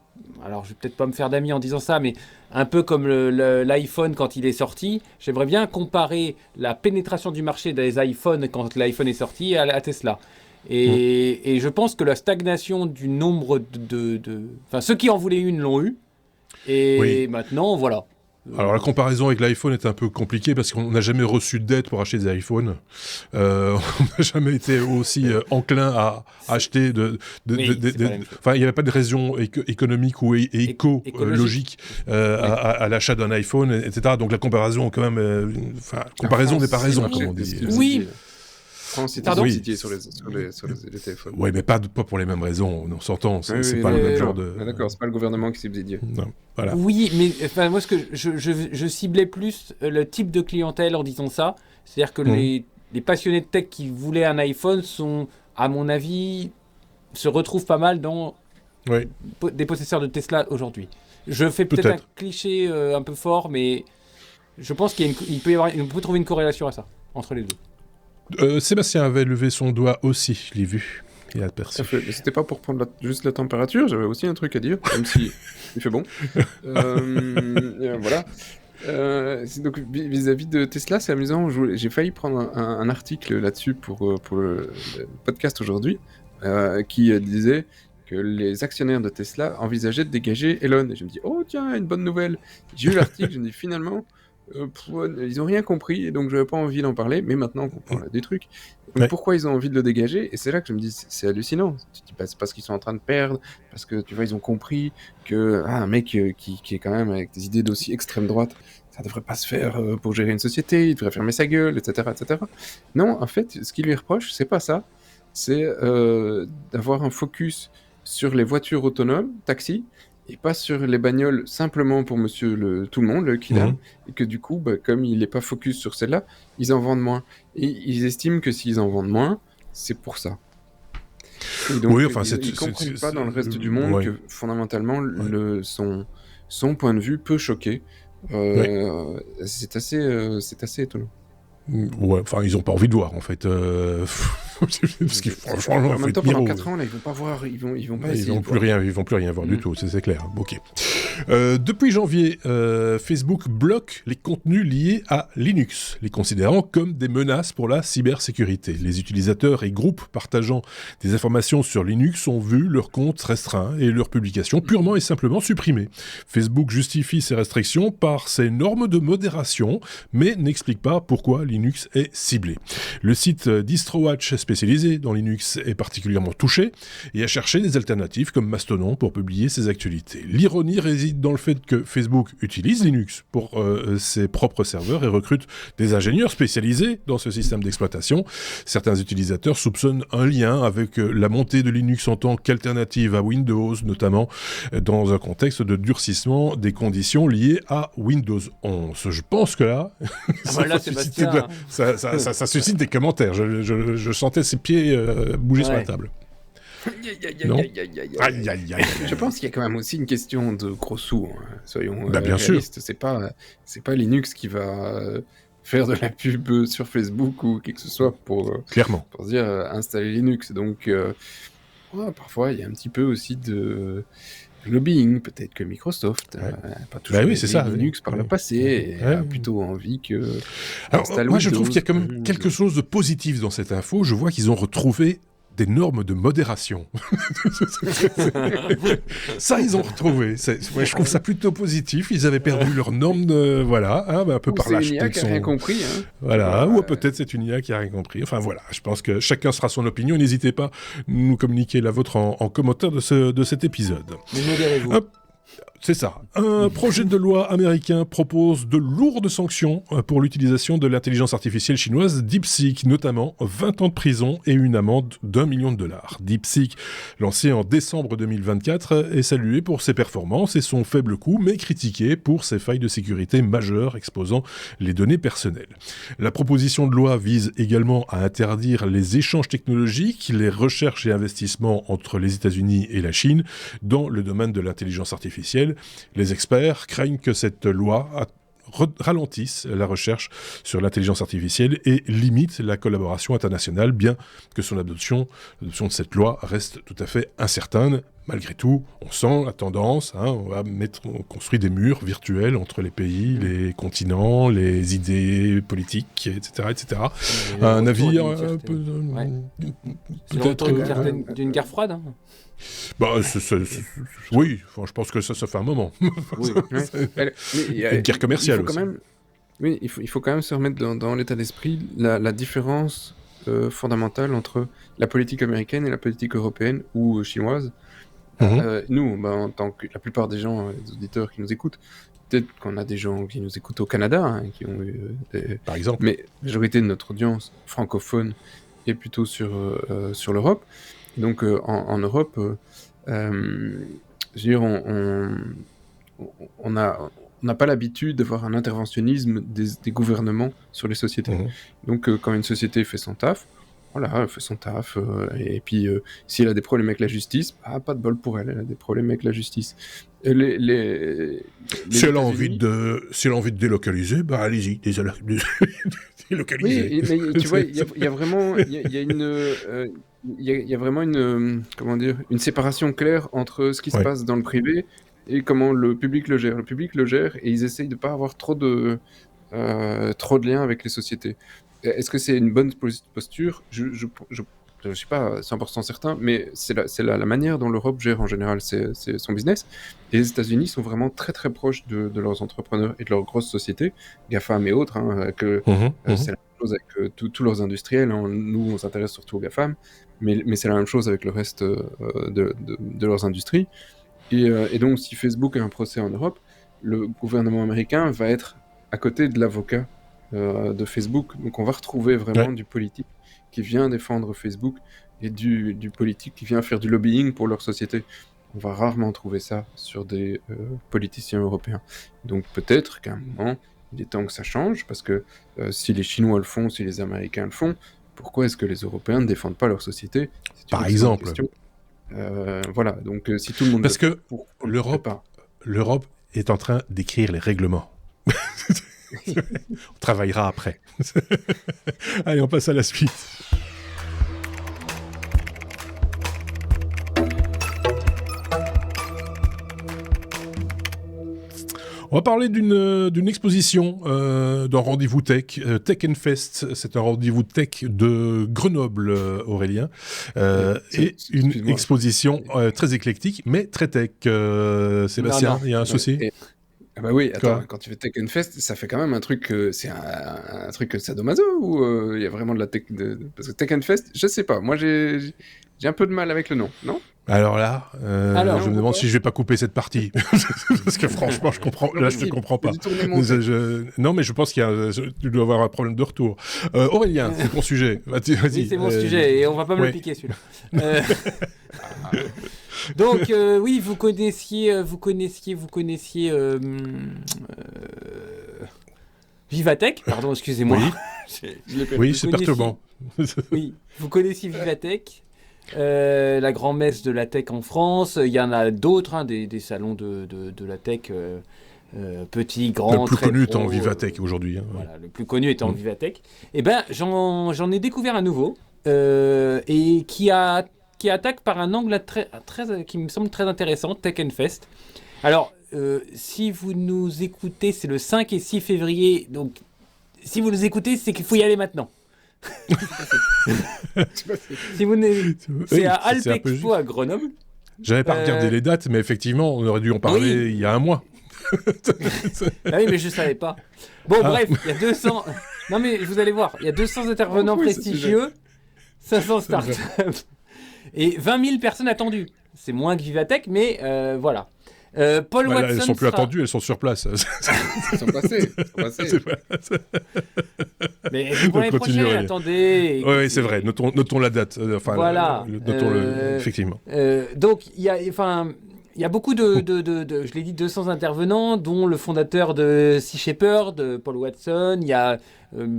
alors je vais peut-être pas me faire d'amis en disant ça, mais un peu comme l'iPhone quand il est sorti, j'aimerais bien comparer la pénétration du marché des iPhones quand l'iPhone est sorti à Tesla. Et je pense que la stagnation du nombre Enfin, ceux qui en voulaient une l'ont eu. Et maintenant, voilà. Alors la comparaison avec l'iPhone est un peu compliquée parce qu'on n'a jamais reçu d'aide pour acheter des iPhones. On n'a jamais été aussi enclin à acheter Enfin, il n'y avait pas de raison économique ou écologique à l'achat d'un iPhone, etc. Donc la comparaison, quand même, comparaison n'est pas raison, comme on dit. Oui. France était subsidié sur les téléphones. Oui, mais pas pour les mêmes raisons. On s'entend. C'est pas le même genre de. D'accord, c'est pas le gouvernement qui subsidie. Non, voilà. Oui, mais moi, ce que je ciblais plus le type de clientèle en disant ça. C'est-à-dire que les passionnés de tech qui voulaient un iPhone sont, à mon avis, se retrouvent pas mal dans des possesseurs de Tesla aujourd'hui. Je fais peut-être un cliché un peu fort, mais je pense qu'on peut trouver une corrélation à ça entre les deux. Sébastien avait levé son doigt aussi, je l'ai vu. Il a perçu. Mais c'était pas pour prendre juste la température, j'avais aussi un truc à dire, même si il fait bon. Voilà. Donc vis-à-vis de Tesla, c'est amusant. J'ai failli prendre un article là-dessus pour le podcast aujourd'hui, qui disait que les actionnaires de Tesla envisageaient de dégager Elon. Et je me dis, oh tiens, une bonne nouvelle. J'ai eu l'article, je me dis finalement. Ils n'ont rien compris et donc je n'avais pas envie d'en parler, mais maintenant on comprend des trucs. Donc, pourquoi ils ont envie de le dégager? Et c'est là que je me dis c'est hallucinant. Tu te dis c'est parce qu'ils sont en train de perdre, parce que tu vois ils ont compris que un mec qui est quand même avec des idées d'aussi extrême droite, ça devrait pas se faire pour gérer une société, il devrait fermer sa gueule, etc., etc. Non, en fait, ce qu'ils lui reprochent, c'est pas ça, c'est d'avoir un focus sur les voitures autonomes, taxis, et pas sur les bagnoles simplement pour monsieur tout le monde, le Kylian, et que du coup, comme il n'est pas focus sur celle-là, ils en vendent moins. Et ils estiment que s'ils en vendent moins, c'est pour ça. Et donc, ils ne comprennent pas dans le reste du monde que fondamentalement, son point de vue peut choquer. C'est assez étonnant. Ouais, enfin, ils n'ont pas envie de voir, en fait. Parce qu'ils, franchement, en même temps, pendant 4 ans, là, ils vont pas voir, ils vont pas essayer. Ils vont plus rien voir du tout, c'est clair. Ok. Depuis janvier, Facebook bloque les contenus liés à Linux, les considérant comme des menaces pour la cybersécurité. Les utilisateurs et groupes partageant des informations sur Linux ont vu leurs comptes restreints et leurs publications purement et simplement supprimées. Facebook justifie ces restrictions par ses normes de modération, mais n'explique pas pourquoi Linux est ciblé. Le site DistroWatch spécialisé dans Linux est particulièrement touché et a cherché des alternatives comme Mastodon pour publier ses actualités. L'ironie réside dans le fait que Facebook utilise Linux pour ses propres serveurs et recrute des ingénieurs spécialisés dans ce système d'exploitation. Certains utilisateurs soupçonnent un lien avec la montée de Linux en tant qu'alternative à Windows, notamment dans un contexte durcissement des conditions liées à Windows 11. Je pense que là, ça suscite des commentaires. Je sentais ses pieds bouger sur la table. Non. Je pense qu'il y a quand même aussi une question de gros sous. Soyons bien réalistes. Sûr. C'est pas Linux qui va faire de la pub sur Facebook ou quelque que ce soit pour se dire installer Linux. Donc parfois il y a un petit peu aussi de lobbying, peut-être que Microsoft pas toujours Linux par le passé et a plutôt envie que... Alors, moi je trouve qu'il y a quand même quelque chose de positif dans cette info. Je vois qu'ils ont retrouvé des normes de modération. Ça, ils ont retrouvé. Ouais, je trouve ça plutôt positif. Ils avaient perdu leurs normes de... Voilà, hein, un peu par là. C'est une IA qui a rien compris. Hein. Voilà, ou peut-être c'est une IA qui a rien compris. Enfin voilà, je pense que chacun sera son opinion. N'hésitez pas à nous communiquer la vôtre en commentaire de cet épisode. Mais modérez-vous. C'est ça. Un projet de loi américain propose de lourdes sanctions pour l'utilisation de l'intelligence artificielle chinoise DeepSeek, notamment 20 ans de prison et une amende d'$1 million. DeepSeek, lancé en décembre 2024, est salué pour ses performances et son faible coût, mais critiqué pour ses failles de sécurité majeures exposant les données personnelles. La proposition de loi vise également à interdire les échanges technologiques, les recherches et investissements entre les États-Unis et la Chine dans le domaine de l'intelligence artificielle. Les experts craignent que cette loi ralentisse la recherche sur l'intelligence artificielle et limite la collaboration internationale, bien que son adoption de cette loi reste tout à fait incertaine. Malgré tout, on sent la tendance, hein, on construit des murs virtuels entre les pays, les continents, les idées politiques, etc. etc. Un avis un peu... C'est le retour d'une guerre froide, hein. Bah, oui, enfin, je pense que ça fait un moment. Oui, une guerre commerciale aussi. Il faut quand même se remettre dans l'état d'esprit la différence fondamentale entre la politique américaine et la politique européenne ou chinoise. Nous, en tant que la plupart des gens, les auditeurs qui nous écoutent, peut-être qu'on a des gens qui nous écoutent au Canada, hein, qui ont eu par exemple. Mais la majorité de notre audience francophone est plutôt sur l'Europe. Donc en Europe, je veux dire, on n'a pas l'habitude d'avoir un interventionnisme des gouvernements sur les sociétés. Donc quand une société fait son taf, voilà, elle fait son taf, et puis si elle a des problèmes avec la justice, pas de bol pour elle, elle a des problèmes avec la si elle a envie de délocaliser, allez-y, délocaliser. Oui, mais tu vois, il y a vraiment, il y a vraiment une séparation claire entre ce qui se passe dans le privé et comment le public le gère. Le public le gère et ils essayent de pas avoir trop de liens avec les sociétés. Est-ce que c'est une bonne posture ? Je suis pas 100% certain, mais c'est la manière dont l'Europe gère en général c'est son business. Et les États-Unis sont vraiment très très proches de leurs entrepreneurs et de leurs grosses sociétés, GAFAM et autres, hein, c'est la même chose avec tous leurs industriels, hein. Nous on s'intéresse surtout aux GAFAM, mais c'est la même chose avec le reste de leurs industries. Et donc si Facebook a un procès en Europe, le gouvernement américain va être à côté de l'avocat de Facebook. Donc on va retrouver vraiment du politique qui vient défendre Facebook et du politique qui vient faire du lobbying pour leur société. On va rarement trouver ça sur des politiciens européens. Donc peut-être qu'à un moment, il est temps que ça change, parce que si les Chinois le font, si les Américains le font, pourquoi est-ce que les Européens ne défendent pas leur société ? Par exemple. Voilà, donc si tout le monde... Parce que l'Europe est en train d'écrire les règlements. On travaillera après. Allez, on passe à la suite. On va parler d'une exposition, d'un rendez-vous tech, Tech Fest. C'est un rendez-vous tech de Grenoble, Aurélien, et une exposition très éclectique, mais très tech. Sébastien, il y a un souci ? Ah bah oui, attends, quand tu fais Tech Fest, ça fait quand même un truc, c'est un truc sadomaso, ou il y a vraiment de la tech... Parce que Tech Fest, je sais pas, moi j'ai un peu de mal avec le nom, non ? Alors là, je me demande si je vais pas couper cette partie. Parce que franchement, je comprends pas. Non, mais je pense tu dois avoir un problème de retour. Aurélien, c'est ton sujet. Vas-y. Oui, c'est mon sujet, et on va pas me le piquer, celui-là. Donc, oui, vous connaissiez Vivatech, pardon, excusez-moi. Oui, c'est perturbant. Oui, vous connaissiez Vivatech, la grand-messe de la tech en France. Il y en a d'autres, hein, des salons de la tech, petits, grands, le plus très connu pro, étant Vivatech aujourd'hui. Hein, voilà, le plus connu étant Vivatech. Eh ben, j'en ai découvert un nouveau, et qui attaque par un angle qui me semble très intéressant, Tech Fest. Alors, si vous nous écoutez, c'est le 5 et 6 février, donc si vous nous écoutez, c'est qu'il faut y aller maintenant. Si vous n'avez- c'est Oui, à c'est un peu Alpexpo à Grenoble. J'avais pas regardé les dates, mais effectivement, on aurait dû en parler Oui. il y a un mois. Ah oui, mais je savais pas. Bon, bref, il y a 200. Non, mais vous allez voir, il y a 200 intervenants Oui, c'est prestigieux, 500 startups et 20 000 personnes attendues. C'est moins que Vivatech, mais voilà. Paul Bah, là, Watson. elles sont plus sera- attendues, elles sont sur place. Ils sont passés. C'est pas- Mais c'est pour l'année Donc, continue, prochaine, Aurélien. attendez. Oui, c'est vrai. Notons la date. Enfin, Voilà. notons-le, effectivement. Donc, il y a beaucoup je l'ai dit, 200 intervenants, dont le fondateur de Sea Shepherd, Paul Watson. Il y a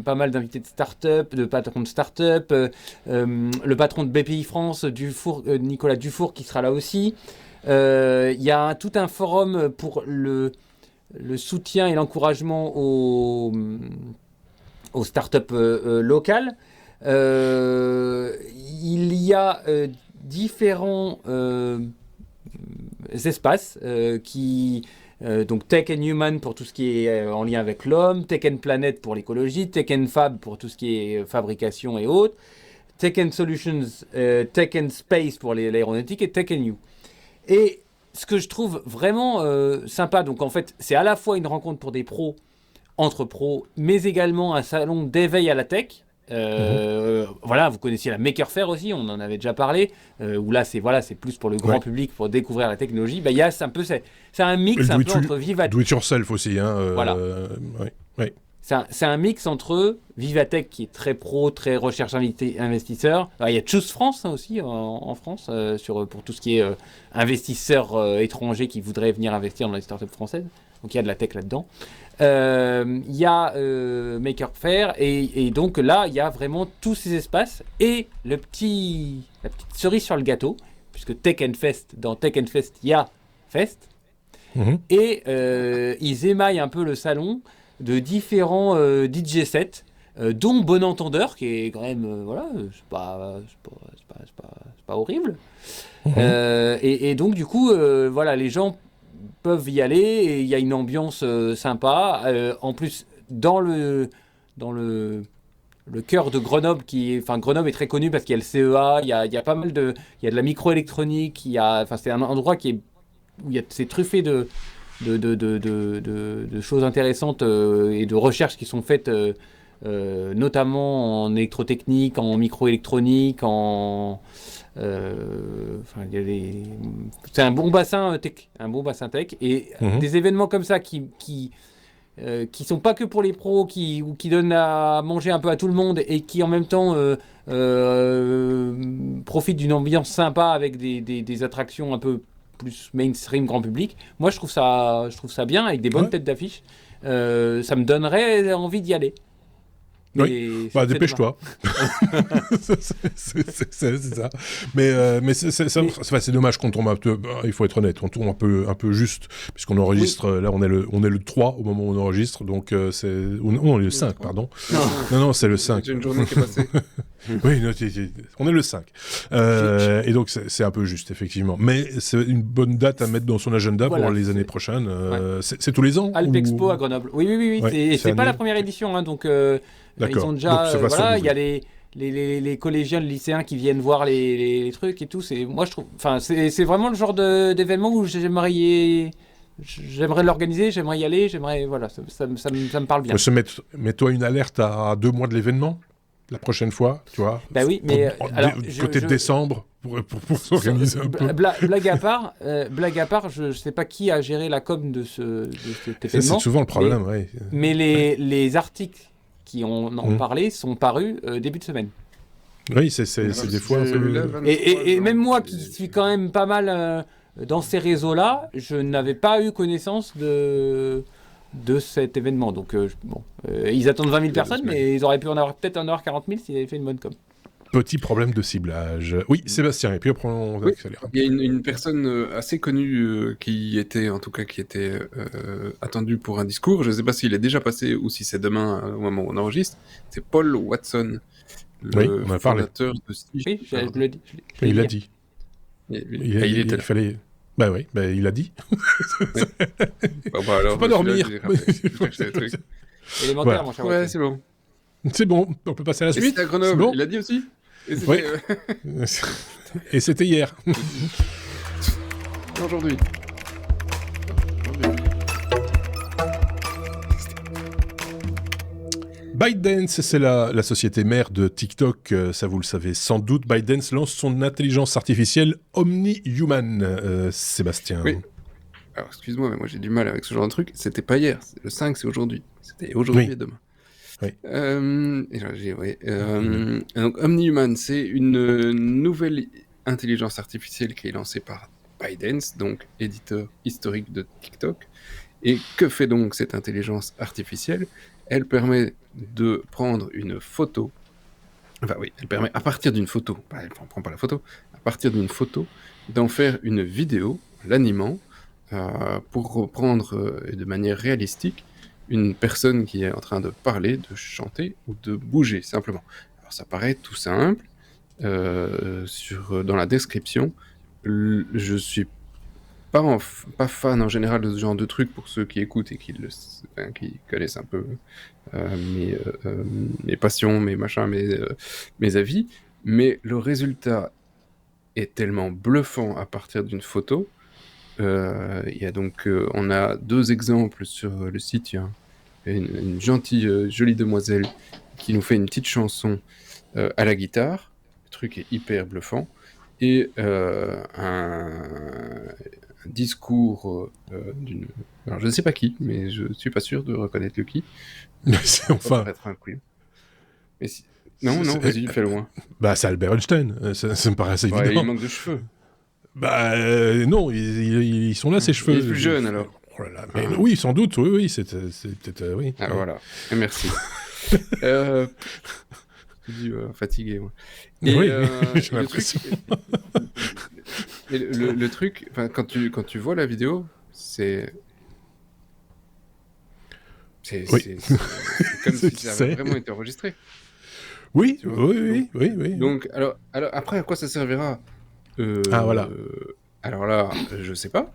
pas mal d'invités de start-up, de patrons de start-up. Le patron de BPI France, Nicolas Dufour, qui sera là aussi. Il y a tout un forum pour le soutien et l'encouragement aux start-up locales. Il y a différents espaces donc Tech and Human pour tout ce qui est en lien avec l'homme, Tech and Planet pour l'écologie, Tech and Fab pour tout ce qui est fabrication et autres, Tech and Solutions, Tech and Space pour l'aéronautique et Tech and You. Et ce que je trouve vraiment sympa, donc en fait c'est à la fois une rencontre pour des pros, entre pros, mais également un salon d'éveil à la tech. Voilà, vous connaissiez la Maker Faire aussi, on en avait déjà parlé, où là c'est plus pour le grand public, pour découvrir la technologie. Il y a c'est un mix un peu entre Vivatech. Do it yourself aussi, Voilà. Ouais. C'est un mix entre Vivatech qui est très pro, très recherche investisseur. Alors, il y a Choose France aussi en France pour tout ce qui est investisseurs étrangers qui voudraient venir investir dans les startups françaises. Donc il y a de la tech là-dedans. Il y a Maker Faire et donc là il y a vraiment tous ces espaces et la petite cerise sur le gâteau, puisque Tech and Fest, dans Tech and Fest il y a Fest. Et ils émaillent un peu le salon de différents DJ sets, dont Bon Entendeur, qui est quand même, voilà, c'est pas horrible. Et donc, du coup, voilà, les gens peuvent y aller, et il y a une ambiance sympa. En plus, dans le cœur de Grenoble, Grenoble est très connu parce qu'il y a le CEA, il y a pas mal il y a de la microélectronique, c'est un endroit c'est truffé de choses intéressantes et de recherches qui sont faites notamment en électrotechnique, en microélectronique, c'est un bon bassin tech, et des événements comme ça qui sont pas que pour les pros, qui donnent à manger un peu à tout le monde et qui en même temps profitent d'une ambiance sympa avec des attractions un peu plus mainstream grand public. Moi je trouve ça bien, avec des bonnes têtes d'affiche. Ça me donnerait envie d'y aller. Oui, dépêche-toi. c'est ça. Mais c'est dommage qu'on tombe un peu. Il faut être honnête, on tombe un peu juste, puisqu'on enregistre. Là, on est le 3 au moment où on enregistre, donc c'est. On est le 5, pardon. Non, c'est le 5. C'est une journée qui est passée. Oui, on est le 5. Et donc, c'est un peu juste, effectivement. Mais c'est une bonne date à mettre dans son agenda pour les années prochaines. C'est tous les ans Alpexpo à Grenoble. Oui. Ouais, c'est pas la première édition, hein, donc. Ils ont déjà, il y a les collégiens, les lycéens qui viennent voir les trucs et tout. Moi, je trouve, c'est vraiment le genre d'événement où j'aimerais l'organiser, j'aimerais y aller, voilà, ça me parle bien. Mets-toi une alerte à 2 mois de l'événement, la prochaine fois, tu vois. Bah oui, mais côté de décembre, pour s'organiser un peu. Blague à part, je sais pas qui a géré la com de cet événement. C'est souvent le problème, oui. Mais les articles qui en parlaient sont parus début de semaine. Oui, c'est des fois un peu... Et même moi qui suis quand même pas mal dans ces réseaux-là, je n'avais pas eu connaissance de cet événement. Donc, ils attendent 20 000 personnes, mais ils auraient pu peut-être en avoir 40 000 s'ils avaient fait une bonne com. Petit problème de ciblage. Oui, Sébastien, et puis après on accélère. Il y a une personne assez connue qui était attendue pour un discours. Je ne sais pas s'il est déjà passé ou si c'est demain au moment où on enregistre. C'est Paul Watson, le fondateur de Sea Shepherd. Oui, je l'ai dit. Il l'a dit. Il fallait... Bah oui, il l'a dit. Alors, faut pas dormir. Élémentaire, mon cher. Ouais, c'est bon. C'est bon, on peut passer à la Et suite. c'était à Grenoble, C'est bon il a dit aussi. Et c'était, Ouais. Et c'était hier. aujourd'hui. ByteDance, c'est la société mère de TikTok, ça vous le savez sans doute. ByteDance lance son intelligence artificielle Omni-Human, Sébastien. Oui. Alors, excuse-moi, mais moi j'ai du mal avec ce genre de truc. C'était pas hier, le 5, c'est aujourd'hui. C'était aujourd'hui et demain. Oui. Donc, Omni-Human, c'est une nouvelle intelligence artificielle qui est lancée par ByteDance, donc éditeur historique de TikTok. Et que fait donc cette intelligence artificielle ? Elle permet de prendre une photo. Enfin oui, elle permet à partir d'une photo, elle ne prend pas la photo, à partir d'une photo, d'en faire une vidéo, l'animant, pour reprendre de manière réalistique une personne qui est en train de parler, de chanter ou de bouger, simplement. Alors ça paraît tout simple. Dans la description, je suis pas fan en général de ce genre de truc pour ceux qui écoutent et qui connaissent un peu mes passions, mes machins, mes avis, mais le résultat est tellement bluffant à partir d'une photo. On a 2 exemples sur le site. Il y a une gentille, jolie demoiselle qui nous fait une petite chanson à la guitare. Le truc est hyper bluffant. Et un discours d'une... Alors, je ne sais pas qui, mais je ne suis pas sûr de reconnaître le qui. C'est enfin... Ça pourrait être un quiz. Mais si... Non, vas-y, fais loin. Bah, c'est Albert Einstein, ça me paraît assez évident. Il manque de cheveux. Bah, non, ils sont là, ces cheveux. Il est plus jeune, alors. Oh là là, mais oui, sans doute, oui, c'est peut-être... oui. Ah, voilà, et merci. Fatigué, moi. Et, oui, j'ai l'impression. Le truc, quand tu vois la vidéo, c'est comme si ça avait vraiment été enregistré. Oui, tu vois. oui. Donc, alors, après, à quoi ça servira voilà. Alors là, je sais pas.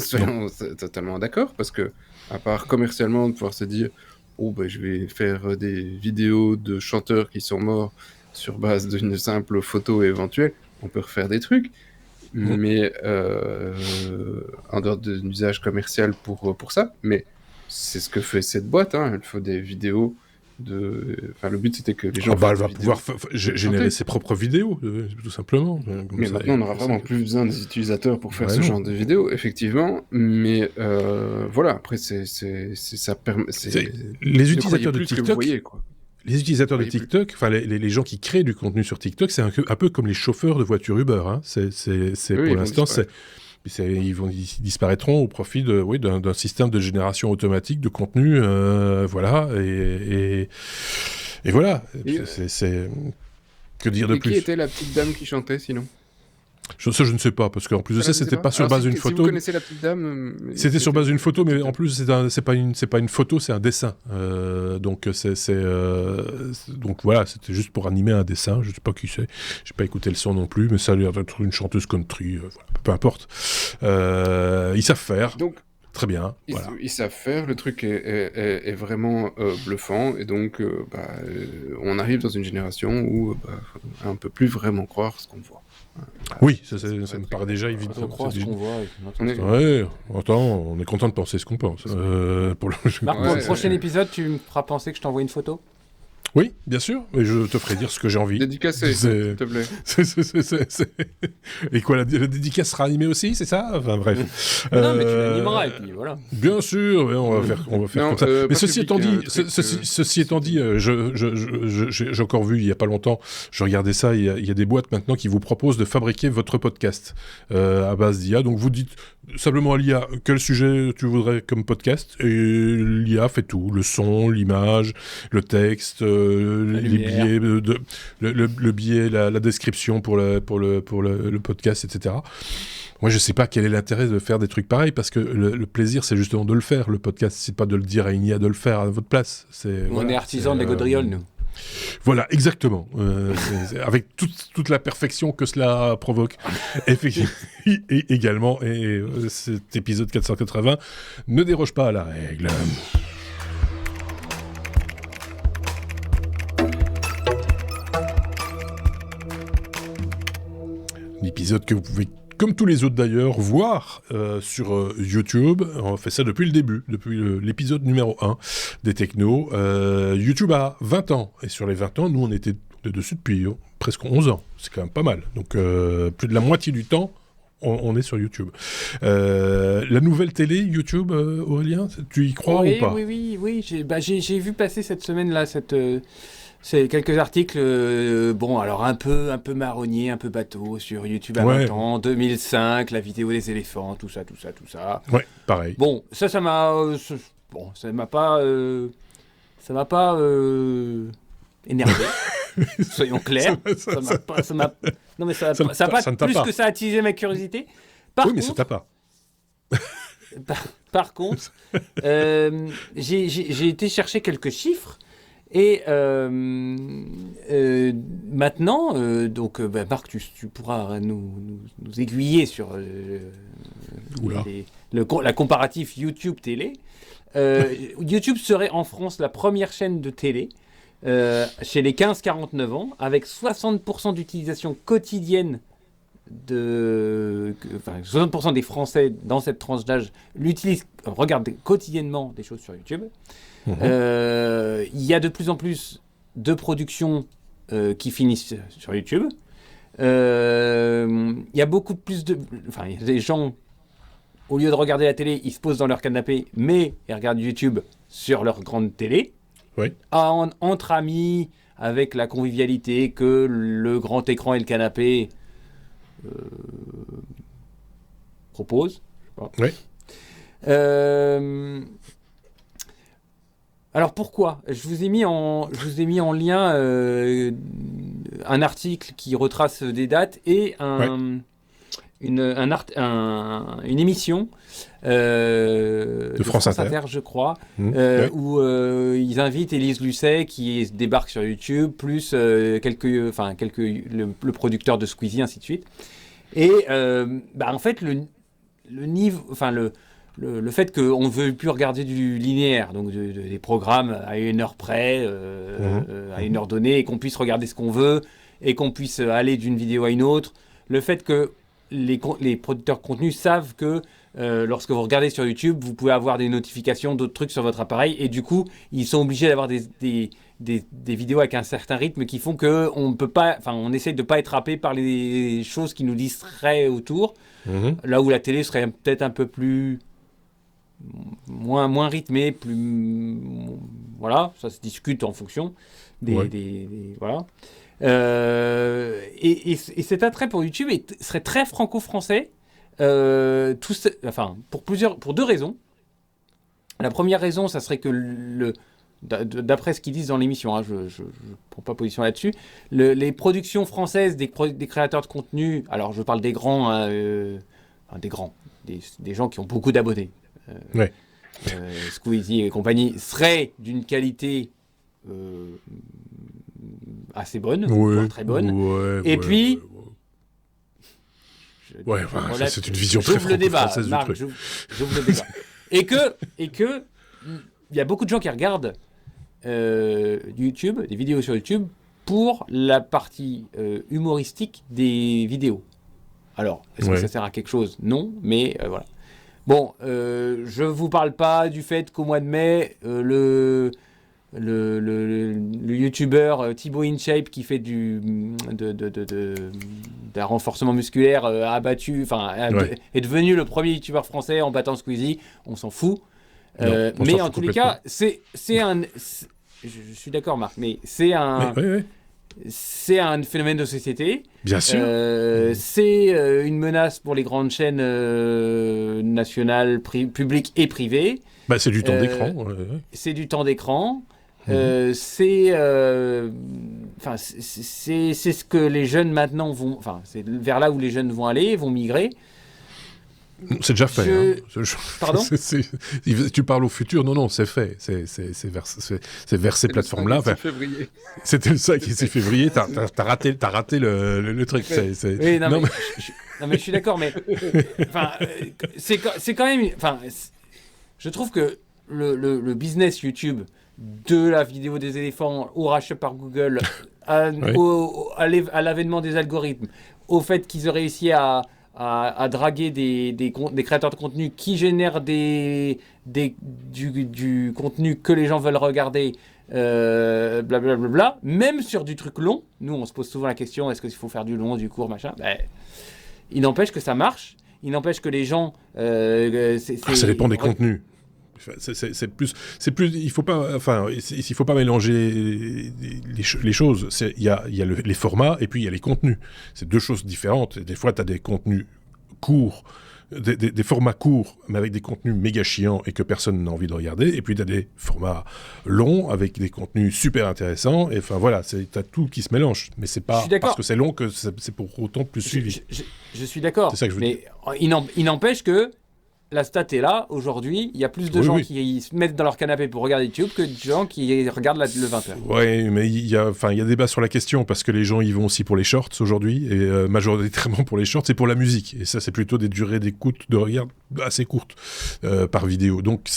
Soyons totalement d'accord, parce que, à part commercialement, de pouvoir se dire je vais faire des vidéos de chanteurs qui sont morts sur base d'une simple photo éventuelle, on peut refaire des trucs, mais en dehors d'un usage commercial pour ça, mais c'est ce que fait cette boîte, elle fait des vidéos le but c'était que les gens... elle va pouvoir générer ses propres vidéos, tout simplement. Mais ça, maintenant on n'aura vraiment plus besoin des utilisateurs pour faire ce genre de vidéos, effectivement, mais voilà, après ça permet... Les utilisateurs de TikTok... voyez, quoi. Les utilisateurs de TikTok, enfin les gens qui créent du contenu sur TikTok, c'est un peu comme les chauffeurs de voitures Uber. Pour l'instant, ils disparaîtront au profit d'un système de génération automatique de contenu, voilà. Et voilà. Que dire de plus ? Qui était la petite dame qui chantait, sinon ? Ça, je ne sais pas, parce qu'en plus de ça, c'était pas sur base d'une photo. Si vous connaissez la petite dame... C'était sur base d'une photo, mais en plus, c'est pas une photo, c'est un dessin. Donc voilà, c'était juste pour animer un dessin. Je sais pas qui c'est. J'ai pas écouté le son non plus, mais ça a l'air d'être une chanteuse country. Voilà, peu importe. Ils savent faire. Donc, très bien. Ils savent faire. Le truc est vraiment bluffant. Et donc, on arrive dans une génération où on peut plus vraiment croire ce qu'on voit. Oui, ça me paraît déjà évident. On croit ce qu'on voit. On est content de penser ce qu'on pense. Marc, pour le prochain épisode, tu me feras penser que je t'envoie une photo ? Oui, bien sûr, mais je te ferai dire ce que j'ai envie. Dédicacé, s'il te plaît. Et quoi, la dédicace sera animée aussi, c'est ça ? Enfin bref. Non, mais tu l'animeras et puis voilà. Bien sûr, on va faire comme ça. Mais ceci étant dit, j'ai encore vu il y a pas longtemps, je regardais ça, il y a des boîtes maintenant qui vous proposent de fabriquer votre podcast à base d'IA. Donc vous dites simplement à l'IA quel sujet tu voudrais comme podcast, et l'IA fait tout, le son, l'image, le texte, les billets, le billet, la description pour le podcast, etc. Moi, je sais pas quel est l'intérêt de faire des trucs pareils, parce que le plaisir, c'est justement de le faire. Le podcast, c'est pas de le dire à une IA de le faire à votre place. On est artisans de la gaudriole, nous. Voilà, exactement. Avec toute la perfection que cela provoque. Et également, cet épisode 480 ne déroge pas à la règle. épisode que vous pouvez, comme tous les autres d'ailleurs, voir sur YouTube. On fait ça depuis le début, depuis l'épisode numéro 1 des Technos. YouTube a 20 ans, et sur les 20 ans, nous on était dessus depuis presque 11 ans. C'est quand même pas mal. Donc plus de la moitié du temps, on est sur YouTube. La nouvelle télé YouTube, Aurélien, tu y crois ou pas? Oui. J'ai vu passer cette semaine là c'est quelques articles, alors un peu marronnier, un peu bateau sur YouTube à 20 ans, 2005, la vidéo des éléphants, tout ça. Ouais, pareil. Bon, ça m'a pas énervé. Soyons clairs. Ça n'a pas plus que ça attisé ma curiosité. Mais ça t'a pas. Par contre, j'ai été chercher quelques chiffres. Et maintenant, Marc, tu pourras nous aiguiller sur la comparatif YouTube-télé. YouTube serait en France la première chaîne de télé chez les 15-49 ans, avec 60% d'utilisation quotidienne 60% des Français dans cette tranche d'âge regardent quotidiennement des choses sur YouTube. Il y a de plus en plus de productions qui finissent sur YouTube. Il y a beaucoup plus de... il y a des gens, au lieu de regarder la télé, ils se posent dans leur canapé, mais ils regardent YouTube sur leur grande télé. Oui. Entre amis, avec la convivialité que le grand écran et le canapé proposent. Oui. Alors pourquoi ? Je vous ai mis en lien un article qui retrace des dates et une émission de France Inter, je crois, où ils invitent Élise Lucet qui débarque sur YouTube, plus le producteur de Squeezie, ainsi de suite. Et en fait, le niveau, le fait qu'on ne veut plus regarder du linéaire, donc des programmes à une heure près, à une heure donnée, et qu'on puisse regarder ce qu'on veut, et qu'on puisse aller d'une vidéo à une autre, le fait que les producteurs de contenu savent que lorsque vous regardez sur YouTube, vous pouvez avoir des notifications d'autres trucs sur votre appareil, et du coup, ils sont obligés d'avoir des vidéos avec un certain rythme qui font qu'on peut pas, on essaie de ne pas être happé par les choses qui nous distraient autour, là où la télé serait peut-être un peu plus... moins rythmé, plus voilà, ça se discute en fonction voilà. Et cet attrait pour YouTube serait très franco-français, pour deux raisons. La première raison, ça serait que d'après ce qu'ils disent dans l'émission, je ne prends pas position là-dessus, les productions françaises des créateurs de contenu, alors je parle des grands, des gens qui ont beaucoup d'abonnés, Squeezie et compagnie, serait d'une qualité assez bonne, voire très bonne. Puis, c'est une vision très franco-française du truc. J'ouvre le débat. et que il y a beaucoup de gens qui regardent YouTube, des vidéos sur YouTube, pour la partie humoristique des vidéos. Alors, est-ce que ça sert à quelque chose ? Non, mais voilà. Bon, je vous parle pas du fait qu'au mois de mai, le youtubeur Thibaut InShape qui fait d'un renforcement musculaire est devenu le premier youtubeur français en battant Squeezie. On s'en fout. Mais en tous les cas, je suis d'accord, Marc, mais c'est un... C'est un phénomène de société. Bien sûr. C'est une menace pour les grandes chaînes nationales, publiques et privées. C'est du temps d'écran. C'est du temps d'écran. C'est ce que les jeunes maintenant vont... c'est vers là où les jeunes vont aller, vont migrer. C'est déjà fait. Pardon ? Tu parles au futur. Non, c'est fait. C'est vers ces plateformes-là. C'était le 5 et 6 février. T'as raté le truc. Oui, mais je suis d'accord, mais c'est quand même... je trouve que le business YouTube de la vidéo des éléphants au rachat par Google, à l'avènement des algorithmes, au fait qu'ils ont réussi à draguer des créateurs de contenu qui génèrent du contenu que les gens veulent regarder, blablabla, même sur du truc long. Nous, on se pose souvent la question, est-ce qu'il faut faire du long, du court, machin. Il n'empêche que ça marche, il n'empêche que les gens... ça dépend des contenus. C'est plus, il faut pas mélanger les choses. Il y a les formats et puis il y a les contenus. C'est deux choses différentes. Et des fois, tu as des contenus courts, des formats courts, mais avec des contenus méga chiants et que personne n'a envie de regarder. Et puis, tu as des formats longs avec des contenus super intéressants. Et enfin, voilà, tu as tout qui se mélange. Mais c'est pas parce que c'est long que c'est pour autant plus suivi. Je suis d'accord. C'est ça que je veux dire. Il n'empêche que la stat est là, aujourd'hui, il y a plus de gens qui se mettent dans leur canapé pour regarder YouTube que de gens qui regardent le 20h. Oui, mais il y a débat sur la question, parce que les gens y vont aussi pour les shorts aujourd'hui, et majoritairement pour les shorts, c'est pour la musique. Et ça, c'est plutôt des durées d'écoute, de regard assez courtes par vidéo. Donc,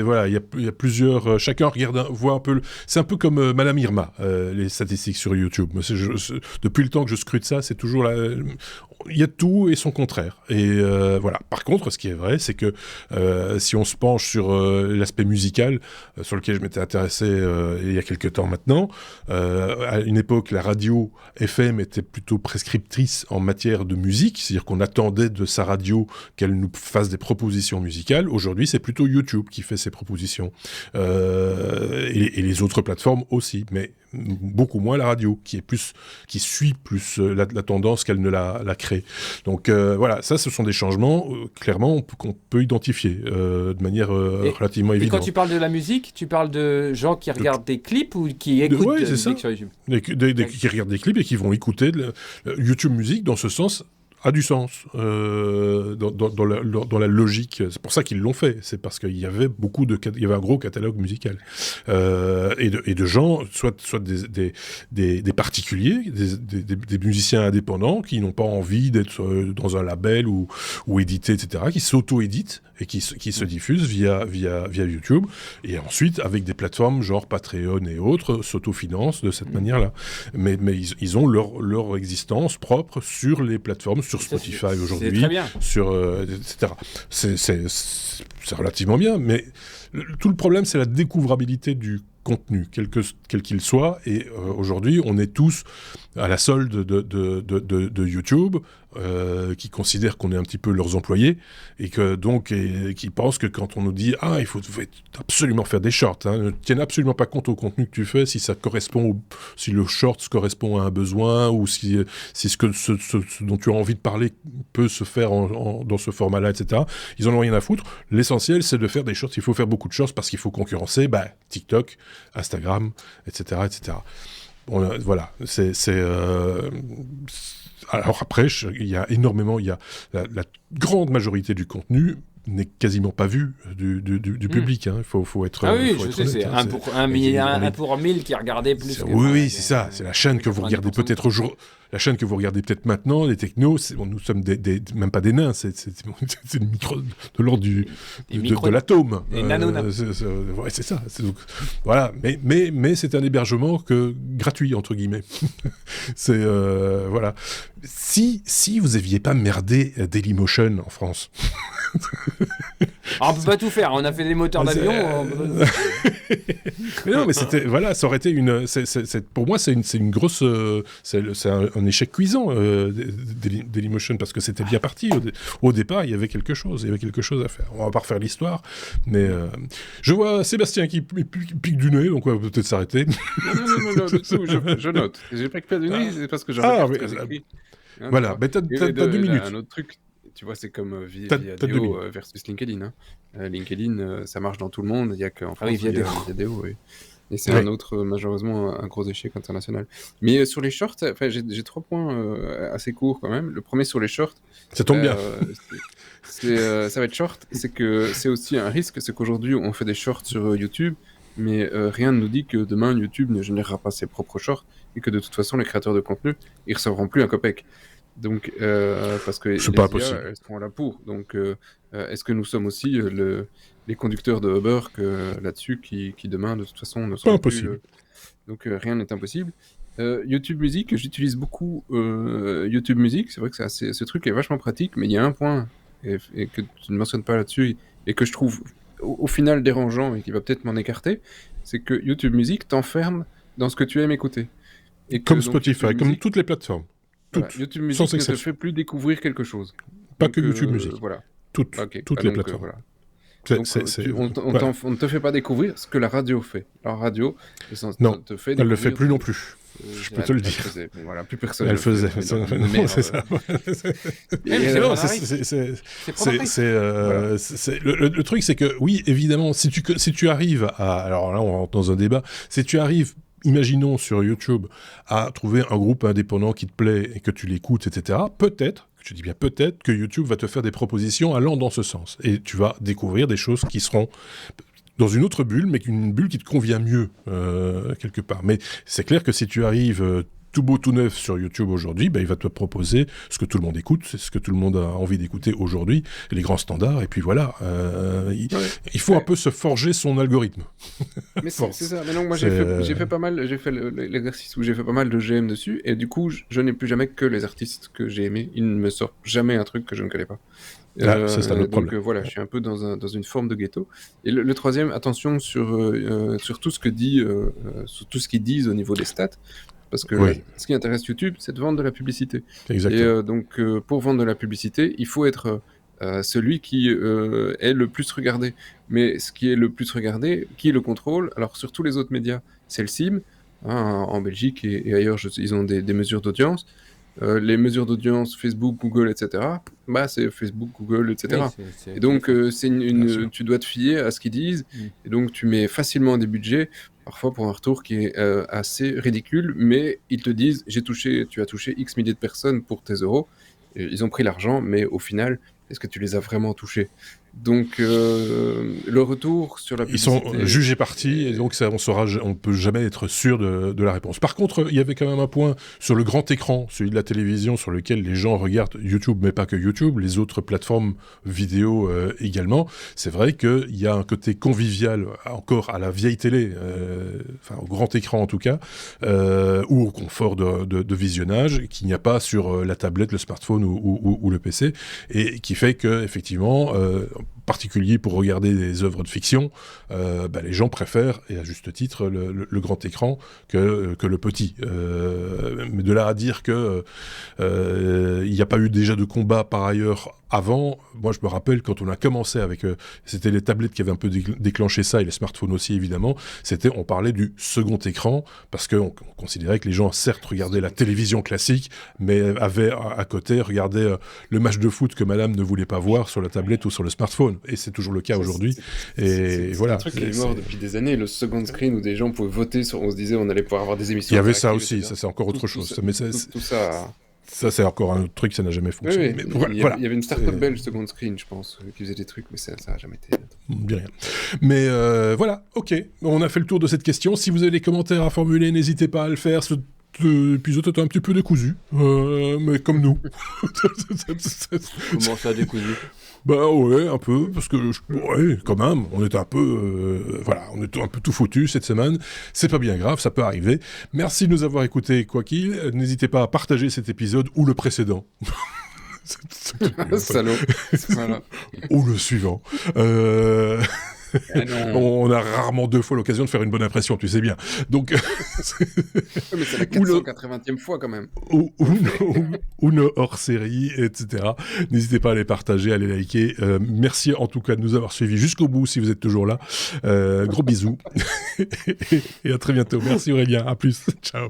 voilà, il y a plusieurs... chacun voit un peu... C'est un peu comme Madame Irma, les statistiques sur YouTube. Depuis le temps que je scrute ça, c'est toujours... Il y a tout et son contraire. Et voilà. Par contre, ce qui est vrai, c'est que si on se penche sur l'aspect musical, sur lequel je m'étais intéressé il y a quelques temps maintenant, à une époque, la radio FM était plutôt prescriptrice en matière de musique, c'est-à-dire qu'on attendait de sa radio qu'elle nous fasse des propositions musicales. Aujourd'hui, c'est plutôt YouTube qui fait ces propositions. Et les autres plateformes aussi, mais beaucoup moins la radio, qui suit plus la tendance qu'elle ne la crée. Donc voilà, ça, ce sont des changements, clairement, qu'on peut identifier de manière relativement évidente. Et quand tu parles de la musique, tu parles de gens qui regardent des clips ou qui écoutent de musique sur YouTube? Qui regardent des clips et qui vont écouter YouTube Musique, dans ce sens, a du sens dans la logique. C'est pour ça qu'ils l'ont fait. C'est parce qu'il y avait il y avait un gros catalogue musical et de gens, soit des particuliers, des musiciens indépendants qui n'ont pas envie d'être dans un label ou édité, etc., qui s'auto-éditent et qui se diffusent via YouTube, et ensuite avec des plateformes genre Patreon et autres s'autofinancent de cette manière-là. Mais ils ont leur existence propre sur les plateformes, sur Spotify aujourd'hui, etc. C'est relativement bien, mais tout le problème, c'est la découvrabilité du contenu, quel qu'il soit, et aujourd'hui, on est tous à la solde de YouTube, qui considèrent qu'on est un petit peu leurs employés, et qui pensent que quand on nous dit « Ah, il faut absolument faire des shorts, hein, ne tiennent absolument pas compte au contenu que tu fais, si le short correspond à un besoin, ou si ce dont tu as envie de parler peut se faire dans ce format-là, etc. » Ils en ont rien à foutre. L'essentiel, c'est de faire des shorts. Il faut faire beaucoup de shorts parce qu'il faut concurrencer TikTok, Instagram, etc., etc. Bon, voilà, alors après, il y a la grande majorité du contenu n'est quasiment pas vu du public. Il faut être oui, faut je être sais, honnête, c'est un pour 1000 qui regardait plus que... Oui, c'est ça. C'est la chaîne que vous regardez peut-être la chaîne que vous regardez peut-être maintenant, les technos, nous sommes même pas des nains, c'est le micro de l'ordre de l'atome. Des nanonains. Ouais, c'est ça. Donc, voilà. Mais c'est un hébergement gratuit, entre guillemets. C'est voilà. Si vous n'aviez pas merdé Dailymotion en France. Alors, on peut pas tout faire. On a fait des moteurs d'avion. Mais non, mais ça aurait été pour moi, c'est une grosse, c'est un échec cuisant, Dailymotion, parce que c'était bien parti. Au départ, il y avait quelque chose à faire. On va pas refaire l'histoire, mais je vois Sébastien qui pique du nez, donc on va peut-être s'arrêter. Non, je note. J'ai pas que du nez, c'est parce que j'ai écrit. Voilà, mais t'as 2 minutes. Un autre truc, tu vois, c'est comme Viadeo versus LinkedIn. LinkedIn, ça marche dans tout le monde, il n'y a qu'en France Viadeo. Et c'est un autre, malheureusement, un gros échec international. Mais sur les shorts, j'ai 3 points assez courts quand même. Le premier sur les shorts... Ça tombe bien. Ça va être short, c'est que c'est aussi un risque, c'est qu'aujourd'hui, on fait des shorts sur YouTube, mais rien ne nous dit que demain, YouTube ne générera pas ses propres shorts, et que de toute façon, les créateurs de contenu, ils recevront plus un copec. Donc, parce que c'est pas possible. Elles seront là pour. Donc, est-ce que nous sommes aussi les conducteurs de Uber là-dessus qui demain, de toute façon, ne seront pas impossible. Donc, rien n'est impossible. YouTube Music, j'utilise beaucoup YouTube Music. C'est vrai que ce truc est vachement pratique, mais il y a un point et que tu ne mentionnes pas là-dessus et que je trouve au final dérangeant et qui va peut-être m'en écarter, c'est que YouTube Music t'enferme dans ce que tu aimes écouter. Et comme Spotify, comme toutes les plateformes. Voilà, YouTube Music ne te fait plus découvrir quelque chose. Pas que YouTube Music. Voilà. Toutes les plateformes. Voilà. Donc, on ne te fait pas découvrir ce que la radio fait. La radio, non, te fait elle ne le fait plus non plus. Je peux te le dire. Voilà, plus personne. Elle faisait. C'est ça. Le truc, c'est que oui, évidemment, si tu arrives à, alors là, on rentre dans un débat. Si tu arrives, imaginons sur YouTube, à trouver un groupe indépendant qui te plaît et que tu l'écoutes, etc. Peut-être. Je dis bien peut-être que YouTube va te faire des propositions allant dans ce sens. Et tu vas découvrir des choses qui seront dans une autre bulle, mais une bulle qui te convient mieux, quelque part. Mais c'est clair que si tu arrives tout beau, tout neuf sur YouTube aujourd'hui, il va te proposer ce que tout le monde écoute, c'est ce que tout le monde a envie d'écouter aujourd'hui, les grands standards, et puis voilà. Il faut un peu se forger son algorithme. Mais c'est ça. Mais non, moi j'ai fait pas mal, j'ai fait l'exercice où j'ai fait pas mal de GM dessus, et du coup, je n'ai plus jamais que les artistes que j'ai aimés. Ils ne me sortent jamais un truc que je ne connais pas. C'est un autre problème. Donc voilà, je suis un peu dans une forme de ghetto. Et le troisième, attention sur tout ce que sur tout ce qu'ils disent au niveau des stats. Parce que ce qui intéresse YouTube, c'est de vendre de la publicité. Exactement. Et donc, pour vendre de la publicité, il faut être celui qui est le plus regardé. Mais ce qui est le plus regardé, qui le contrôle, alors sur tous les autres médias, c'est le CIM. En Belgique et ailleurs, ils ont des mesures d'audience. Les mesures d'audience, Facebook, Google, etc., c'est Facebook, Google, etc. Oui, et donc, tu dois te fier à ce qu'ils disent. Et donc, tu mets facilement des budgets, parfois pour un retour qui est assez ridicule, mais ils te disent, tu as touché X milliers de personnes pour tes euros. Et ils ont pris l'argent, mais au final, est-ce que tu les as vraiment touchés ? Donc, le retour sur la publicité... Ils sont jugés partis, et donc on ne peut jamais être sûr de la réponse. Par contre, il y avait quand même un point sur le grand écran, celui de la télévision, sur lequel les gens regardent YouTube, mais pas que YouTube, les autres plateformes vidéo également. C'est vrai qu'il y a un côté convivial, encore à la vieille télé, au grand écran en tout cas, ou au confort de visionnage, qu'il n'y a pas sur la tablette, le smartphone ou le PC, et qui fait que, effectivement... particulier pour regarder des œuvres de fiction, les gens préfèrent, et à juste titre, le grand écran que le petit. Mais de là à dire que il n'y a pas eu déjà de combat par ailleurs avant, moi je me rappelle quand on a commencé avec, c'était les tablettes qui avaient un peu déclenché ça, et les smartphones aussi évidemment, on parlait du second écran, parce qu'on considérait que les gens certes regardaient la télévision classique, mais avaient à côté regardé le match de foot que madame ne voulait pas voir sur la tablette ou sur le smartphone, et c'est toujours le cas aujourd'hui. Et voilà. C'est un truc qui est mort depuis des années, le second screen où des gens pouvaient voter, on se disait on allait pouvoir avoir des émissions. Il y avait ça aussi, ça c'est encore autre chose. Tout ça... Ça, c'est encore un autre truc, ça n'a jamais fonctionné. Oui, mais il y avait une start-up belge, Second Screen, je pense, qui faisait des trucs, mais ça n'a jamais été... Bien rien. Mais voilà, ok. On a fait le tour de cette question. Si vous avez des commentaires à formuler, n'hésitez pas à le faire. Cet épisode est un petit peu décousu, mais comme nous. Comment ça, décousu ? Bah ouais, un peu, parce que quand même, on était un peu, on était un peu tout foutu cette semaine. C'est pas bien grave, ça peut arriver. Merci de nous avoir écoutés, quoi qu'il. N'hésitez pas à partager cet épisode ou le précédent. Salaud. Voilà. Ou le suivant. On a rarement 2 fois l'occasion de faire une bonne impression, tu sais bien. Donc, mais c'est la 480e fois quand même. Ou nos hors-séries, etc. N'hésitez pas à les partager, à les liker. Merci en tout cas de nous avoir suivis jusqu'au bout si vous êtes toujours là. Gros bisous. Et à très bientôt. Merci Aurélien. À plus. Ciao.